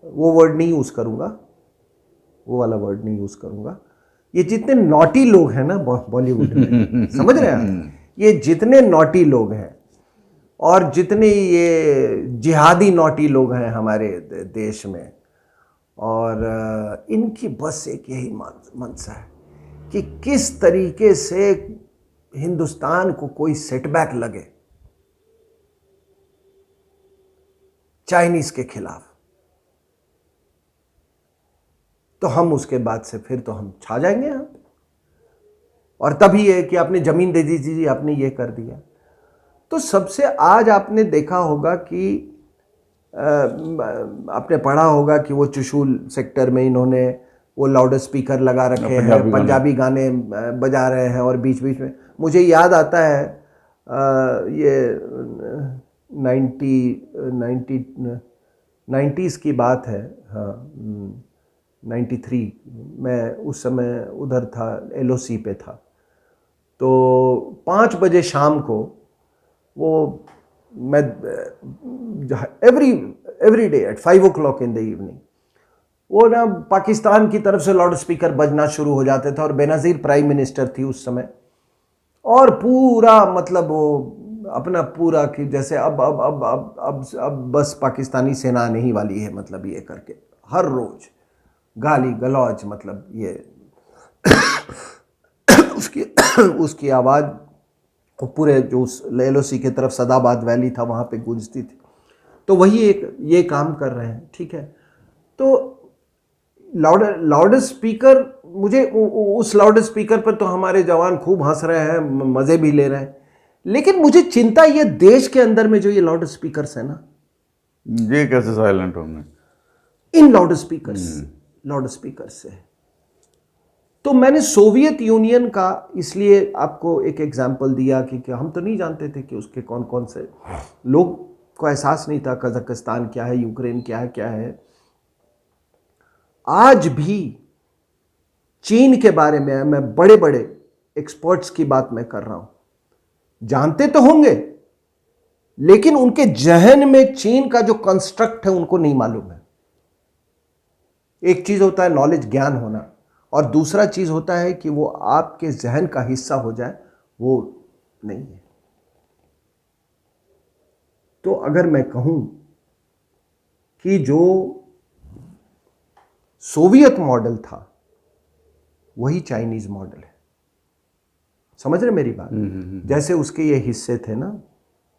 वो वर्ड नहीं यूज़ करूँगा, वो वाला वर्ड नहीं यूज़ करूँगा, ये जितने नॉटी लोग हैं ना बॉलीवुड में, समझ रहे हैं आप? ये जितने नॉटी लोग हैं और जितने ये जिहादी नॉटी लोग हैं हमारे देश में, और इनकी बस एक यही मंशा है कि किस तरीके से हिंदुस्तान को कोई सेटबैक लगे चाइनीज के खिलाफ, तो हम उसके बाद से फिर तो हम छा जाएंगे यहाँ पे। और तभी है कि आपने जमीन दे दीजिए, आपने ये कर दिया। तो सबसे आज आपने देखा होगा कि आपने पढ़ा होगा कि वो चुशूल सेक्टर में इन्होंने वो लाउड स्पीकर लगा रखे हैं, पंजाबी गाने बजा रहे हैं, और बीच बीच में मुझे याद आता है ये 90s की बात है, हाँ 93, मैं उस समय उधर था, LOC पे था। तो 5 बजे शाम को वो मैं every day at 5 o'clock in the evening वो ना पाकिस्तान की तरफ से लाउड स्पीकर बजना शुरू हो जाते थे, और बेनज़ीर प्राइम मिनिस्टर थी उस समय, और पूरा मतलब वो अपना पूरा कि जैसे अब बस पाकिस्तानी सेना आने ही वाली है, मतलब ये करके हर रोज गाली गलौज, मतलब ये उसकी आवाज़ वो पूरे जो उस LOC की तरफ सदाबाद वैली था वहाँ पे गूंजती थी। तो वही एक ये काम कर रहे हैं, ठीक है। तो लाउड स्पीकर, मुझे उस लाउड स्पीकर पर तो हमारे जवान खूब हंस रहे हैं, मज़े भी ले रहे हैं, लेकिन मुझे चिंता ये देश के अंदर में जो ये लाउड स्पीकर्स है ना, ये कैसे साइलेंट होंगे इन लाउड स्पीकर्स से। तो मैंने सोवियत यूनियन का इसलिए आपको एक एग्जाम्पल दिया कि हम तो नहीं जानते थे कि उसके कौन कौन से लोग को एहसास नहीं था कजाकिस्तान क्या है, यूक्रेन क्या है। आज भी चीन के बारे में मैं बड़े बड़े एक्सपर्ट्स की बात मैं कर रहा हूं, जानते तो होंगे लेकिन उनके जहन में चीन का जो कंस्ट्रक्ट है उनको नहीं मालूम है। एक चीज होता है नॉलेज, ज्ञान होना, और दूसरा चीज होता है कि वो आपके जहन का हिस्सा हो जाए, वो नहीं है। तो अगर मैं कहूं कि जो सोवियत मॉडल था वही चाइनीज मॉडल है, समझ रहे मेरी बात? जैसे उसके ये हिस्से थे ना,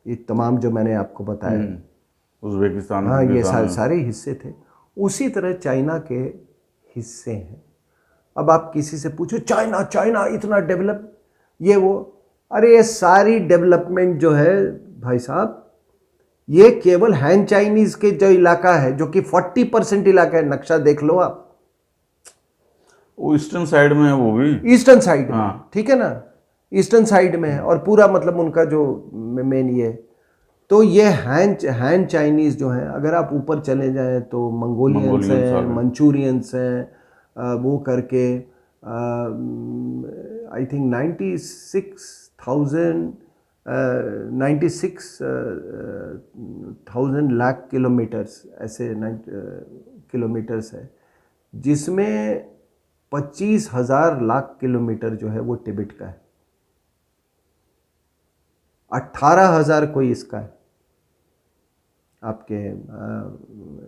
ये तमाम जो मैंने आपको बताया, उज्बेकिस्तान, हाँ ये सारे हिस्से थे, उसी तरह चाइना के हिस्से हैं। अब आप किसी से पूछो चाइना इतना डेवलप, ये वो, अरे ये सारी डेवलपमेंट जो है भाई साहब, ये केवल हैन चाइनीज के जो इलाका है, जो कि 40% इलाका है, नक्शा देख लो आप, वो ईस्टर्न साइड में है, वो भी ईस्टर्न साइड में, हाँ। ठीक है ना, ईस्टर्न साइड में है, और पूरा मतलब उनका जो मेन ये, तो ये हैन चाइनीज जो है, अगर आप ऊपर चले जाएं तो मंगोलियंस हैं, मंचूरियंस हैं, वो करके आई थिंक 96,000 लाख किलोमीटर्स, ऐसे किलोमीटर्स है, जिसमें 25,000 लाख किलोमीटर जो है वो तिब्बत का है, 18,000 कोई इसका है आपके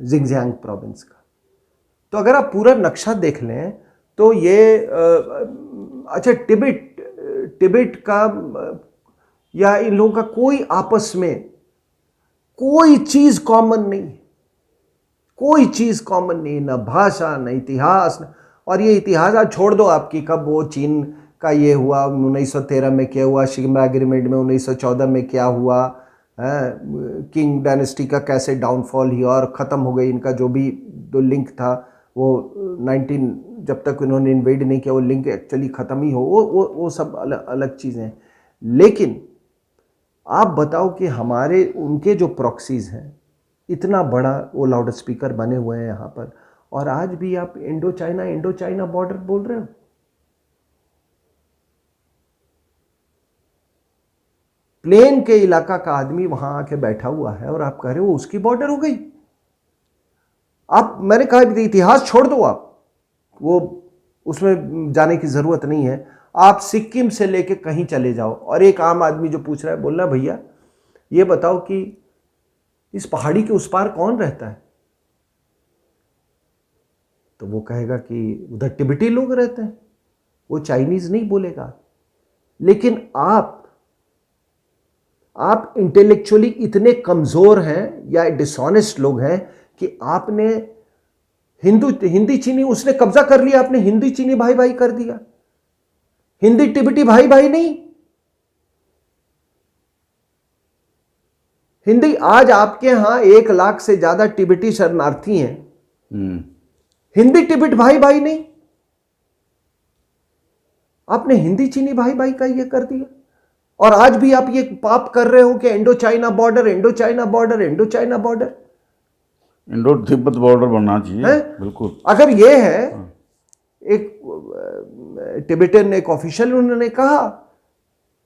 जिंगजियांग प्रोविंस का। तो अगर आप पूरा नक्शा देख लें तो ये अच्छा तिब्बत का या इन लोगों का कोई आपस में कोई चीज कॉमन नहीं, कोई चीज कॉमन नहीं, ना भाषा, ना इतिहास, और ये इतिहास आज छोड़ दो आपकी, कब वो चीन का ये हुआ 1913 में क्या हुआ, शिमला एग्रीमेंट में 1914 में क्या हुआ, किंग डायनेस्टी का कैसे डाउनफॉल हुआ और ख़त्म हो गई, इनका जो भी जो लिंक था वो 19 जब तक इन्होंने इन्वेड नहीं किया वो लिंक एक्चुअली ख़त्म ही हो, वो सब अलग चीज़ें हैं। लेकिन आप बताओ कि हमारे उनके जो प्रॉक्सीज हैं, इतना बड़ा वो लाउड स्पीकर बने हुए हैं यहाँ पर, और आज भी आप इंडो चाइना बॉर्डर बोल रहे हो। प्लेन के इलाका का आदमी वहां आके बैठा हुआ है और आप कह रहे हो उसकी बॉर्डर हो गई। आप, मैंने कहा इतिहास छोड़ दो, आप वो उसमें जाने की जरूरत नहीं है। आप सिक्किम से लेके कहीं चले जाओ और एक आम आदमी जो पूछ रहा है, बोल रहा भैया ये बताओ कि इस पहाड़ी के उस पार कौन रहता है, तो वो कहेगा कि उधर तिब्बती लोग रहते हैं, वो चाइनीज नहीं बोलेगा। लेकिन आप इंटेलेक्चुअली इतने कमजोर हैं या डिसऑनेस्ट लोग हैं कि आपने हिंदी चीनी उसने कब्जा कर लिया, आपने हिंदी चीनी भाई भाई कर दिया, हिंदी तिब्बती भाई भाई नहीं। हिंदी, आज आपके यहां 1 लाख से ज्यादा तिब्बती शरणार्थी हैं, हिंदी तिब्बत भाई भाई नहीं। आपने हिंदी चीनी भाई भाई का ये कर दिया। और आज भी आप ये पाप कर रहे हो कि Indo China border, Indo China border, Indo China border. Indo Tibet border बनना चाहिए है? बिल्कुल। अगर ये है, एक टिबेटन एक ऑफिशियल उन्होंने कहा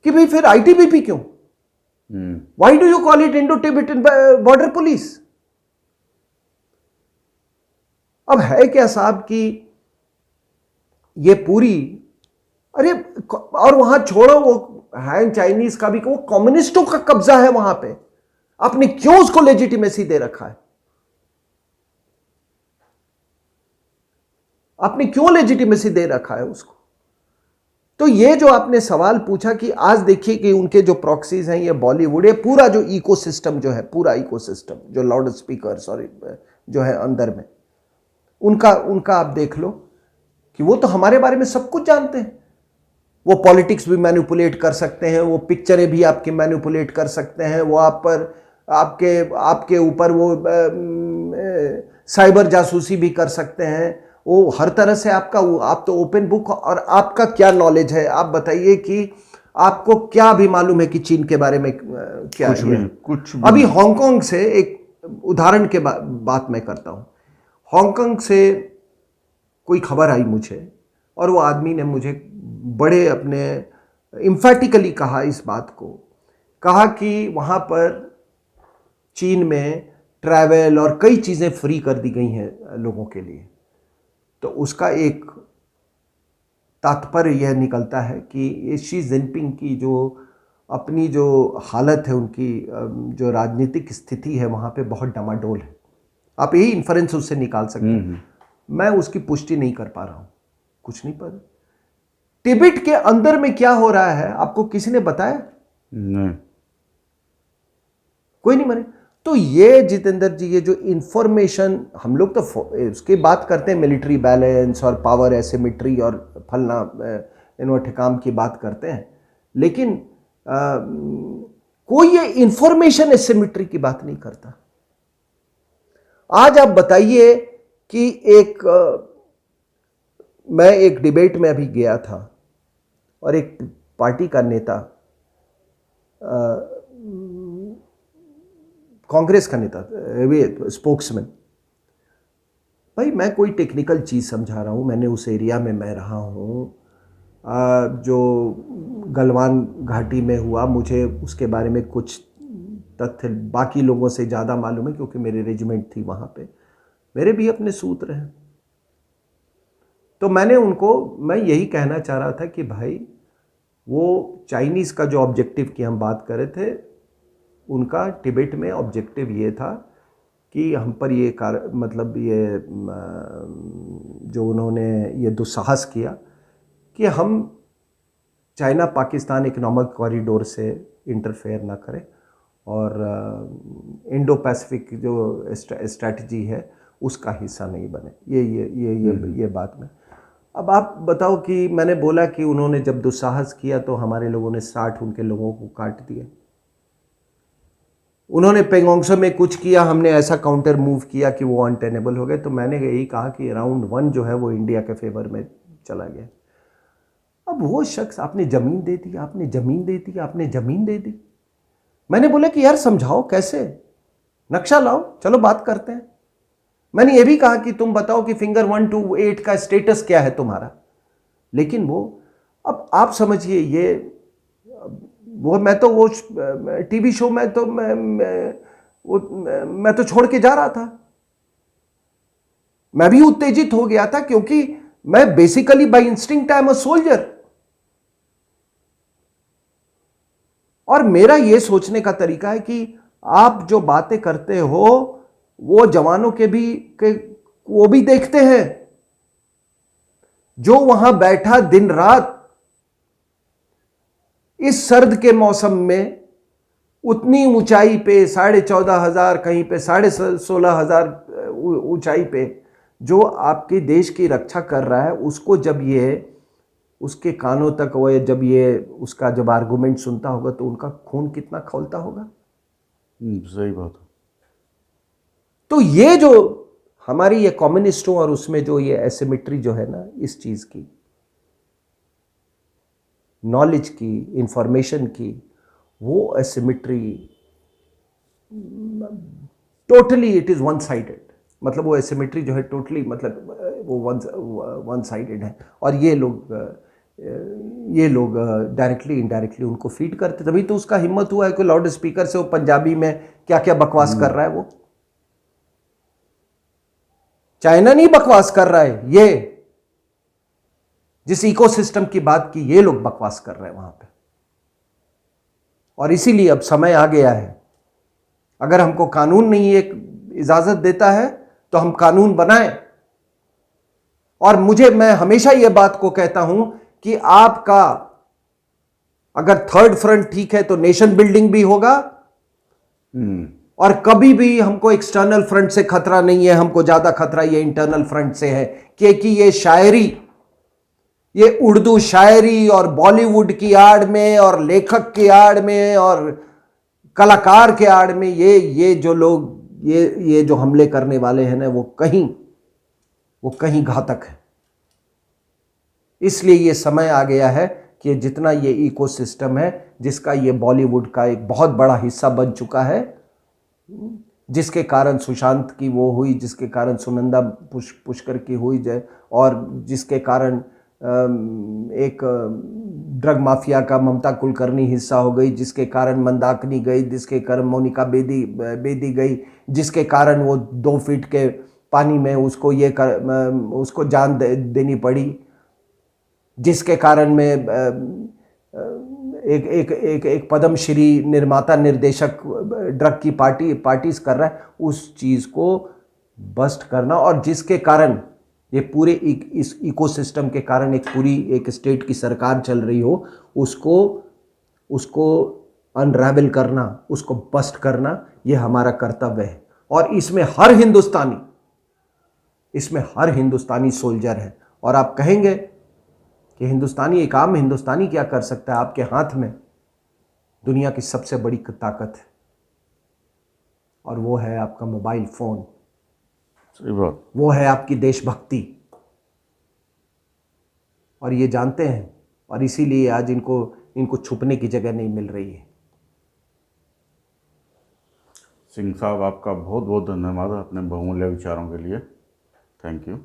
कि भाई फिर आईटीबीपी क्यों, why do you call it Indo Tibetan border police. अब है क्या साहब कि ये पूरी, अरे और वहां छोड़ो, वो है चाइनीज का भी, वो कम्युनिस्टों का कब्जा है वहां पे, आपने क्यों उसको लेजिटिमेसी दे रखा है, आपने क्यों लेजिटिमेसी दे रखा है उसको। तो ये जो आपने सवाल पूछा कि आज देखिए कि उनके जो प्रॉक्सीज हैं, ये बॉलीवुड, ये पूरा जो इकोसिस्टम जो है, पूरा इकोसिस्टम जो लाउड स्पीकर और जो है अंदर में, उनका आप देख लो कि वो तो हमारे बारे में सब कुछ जानते हैं। वो पॉलिटिक्स भी मैनिपुलेट कर सकते हैं, वो पिक्चरें भी आपकी मैनिपुलेट कर सकते हैं, वो आपके ऊपर वो साइबर जासूसी भी कर सकते हैं, वो हर तरह से आप तो ओपन बुक। और आपका क्या नॉलेज है, आप बताइए कि आपको क्या भी मालूम है कि चीन के बारे में क्या कुछ है? कुछ भी। अभी हांगकांग से एक उदाहरण के बात मैं करता हूं। हांगकांग से कोई खबर आई मुझे, और वो आदमी ने मुझे बड़े अपने इम्फेटिकली कहा, इस बात को कहा कि वहाँ पर चीन में ट्रैवल और कई चीज़ें फ्री कर दी गई हैं लोगों के लिए। तो उसका एक तात्पर्य यह निकलता है कि शी जिनपिंग की जो अपनी जो हालत है, उनकी जो राजनीतिक स्थिति है वहाँ पे बहुत डमाडोल है। आप यही इन्फरेंस उससे निकाल सकते हैं। मैं उसकी पुष्टि नहीं कर पा रहा हूँ, कुछ नहीं पता। तिब्बत के अंदर में क्या हो रहा है आपको किसी ने बताया? नहीं, कोई नहीं माने। तो ये जितेंद्र जी, ये जो इंफॉर्मेशन, हम लोग तो उसकी बात करते हैं, मिलिट्री बैलेंस और पावर एसिमेट्री और फलना इन ठिकाम की बात करते हैं, लेकिन कोई ये इंफॉर्मेशन एसिमेट्री की बात नहीं करता। आज आप बताइए कि मैं एक डिबेट में अभी गया था और एक पार्टी का नेता, कांग्रेस का नेता, स्पोक्समैन, भाई मैं कोई टेक्निकल चीज़ समझा रहा हूँ, मैंने उस एरिया में मैं रहा हूँ, जो गलवान घाटी में हुआ, मुझे उसके बारे में कुछ तथ्य बाकी लोगों से ज़्यादा मालूम है क्योंकि मेरी रेजिमेंट थी वहाँ पे, मेरे भी अपने सूत्र हैं। तो मैं यही कहना चाह रहा था कि भाई वो चाइनीज़ का जो ऑब्जेक्टिव की हम बात कर रहे थे, उनका तिब्बत में ऑब्जेक्टिव ये था कि हम पर ये मतलब ये जो उन्होंने ये दुस्साहस किया कि हम चाइना पाकिस्तान इकोनॉमिक कॉरिडोर से इंटरफेयर ना करें और इंडो पैसिफिक जो स्ट्रैटेजी है उसका हिस्सा नहीं बने। ये बात में, अब आप बताओ कि मैंने बोला कि उन्होंने जब दुस्साहस किया तो हमारे लोगों ने 60 उनके लोगों को काट दिया। उन्होंने पेंगोंगसो में कुछ किया, हमने ऐसा काउंटर मूव किया कि वो अनटेनेबल हो गए। तो मैंने यही कहा कि राउंड 1 जो है वो इंडिया के फेवर में चला गया। अब वो शख्स, आपने ज़मीन दे दी, आपने ज़मीन दे दी, आपने ज़मीन दे दी। मैंने बोला कि यार समझाओ कैसे, नक्शा लाओ, चलो बात करते हैं। मैंने ये भी कहा कि तुम बताओ कि फिंगर 1 to 8 का स्टेटस क्या है तुम्हारा। लेकिन वो, अब आप समझिए, ये मैं तो वो टीवी शो में तो मैं तो छोड़ के जा रहा था। मैं भी उत्तेजित हो गया था क्योंकि मैं basically by instinct I am a soldier. और मेरा यह सोचने का तरीका है कि आप जो बातें करते हो वो जवानों वो भी देखते हैं, जो वहां बैठा दिन रात इस सर्द के मौसम में उतनी ऊंचाई पे 14,500 कहीं पे 16,500 ऊंचाई पे जो आपके देश की रक्षा कर रहा है, उसको जब ये उसके कानों तक वो जब ये उसका जब आर्गुमेंट सुनता होगा तो उनका खून कितना खौलता होगा। सही बात है। तो ये जो हमारी ये कम्युनिस्टों और उसमें जो ये एसिमेट्री जो है ना, इस चीज की नॉलेज की, इंफॉर्मेशन की, वो asymmetry totally it is one sided. मतलब वो एसिमेट्री जो है टोटली मतलब वो वन साइडेड है। और ये लोग डायरेक्टली इनडायरेक्टली उनको फीड करते। तभी तो उसका हिम्मत हुआ है कि लाउड स्पीकर से वो पंजाबी में क्या क्या बकवास कर रहा है। वो चाइना नहीं बकवास कर रहा है, ये जिस इकोसिस्टम की बात की ये लोग बकवास कर रहे हैं वहां पे। और इसीलिए अब समय आ गया है, अगर हमको कानून नहीं एक इजाजत देता है तो हम कानून बनाएं। और मैं हमेशा यह बात को कहता हूं कि आपका अगर थर्ड फ्रंट ठीक है तो नेशन बिल्डिंग भी होगा। और कभी भी हमको एक्सटर्नल फ्रंट से खतरा नहीं है, हमको ज्यादा खतरा ये इंटरनल फ्रंट से है। क्योंकि ये शायरी, ये उर्दू शायरी और बॉलीवुड की आड़ में और लेखक की आड़ में और कलाकार के आड़ में ये जो लोग ये जो हमले करने वाले हैं ना, वो कहीं घातक है। इसलिए ये समय आ गया है कि जितना ये इकोसिस्टम है, जिसका ये बॉलीवुड का एक बहुत बड़ा हिस्सा बन चुका है, जिसके कारण सुशांत की वो हुई, जिसके कारण सुनंदा पुष्कर की हुई जाए, और जिसके कारण एक ड्रग माफिया का ममता कुलकर्णी हिस्सा हो गई, जिसके कारण मंदाकिनी गई, जिसके कारण मोनिका बेदी गई, जिसके कारण वो 2 फीट के पानी में उसको जान देनी पड़ी, जिसके कारण में एक पद्मश्री निर्माता निर्देशक ड्रग की पार्टीज कर रहा है, उस चीज को बस्ट करना। और जिसके कारण ये पूरे इस इकोसिस्टम के कारण एक स्टेट की सरकार चल रही हो, उसको अनरावेल करना, उसको बस्ट करना, ये हमारा कर्तव्य है। और इसमें हर हिंदुस्तानी सोल्जर है। और आप कहेंगे कि एक आम हिंदुस्तानी क्या कर सकता है? आपके हाथ में दुनिया की सबसे बड़ी ताकत है, और वो है आपका मोबाइल फोन। सही बात। वो है आपकी देशभक्ति। और ये जानते हैं, और इसीलिए आज इनको छुपने की जगह नहीं मिल रही है। सिंह साहब, आपका बहुत बहुत धन्यवाद अपने बहुमूल्य विचारों के लिए। Thank you.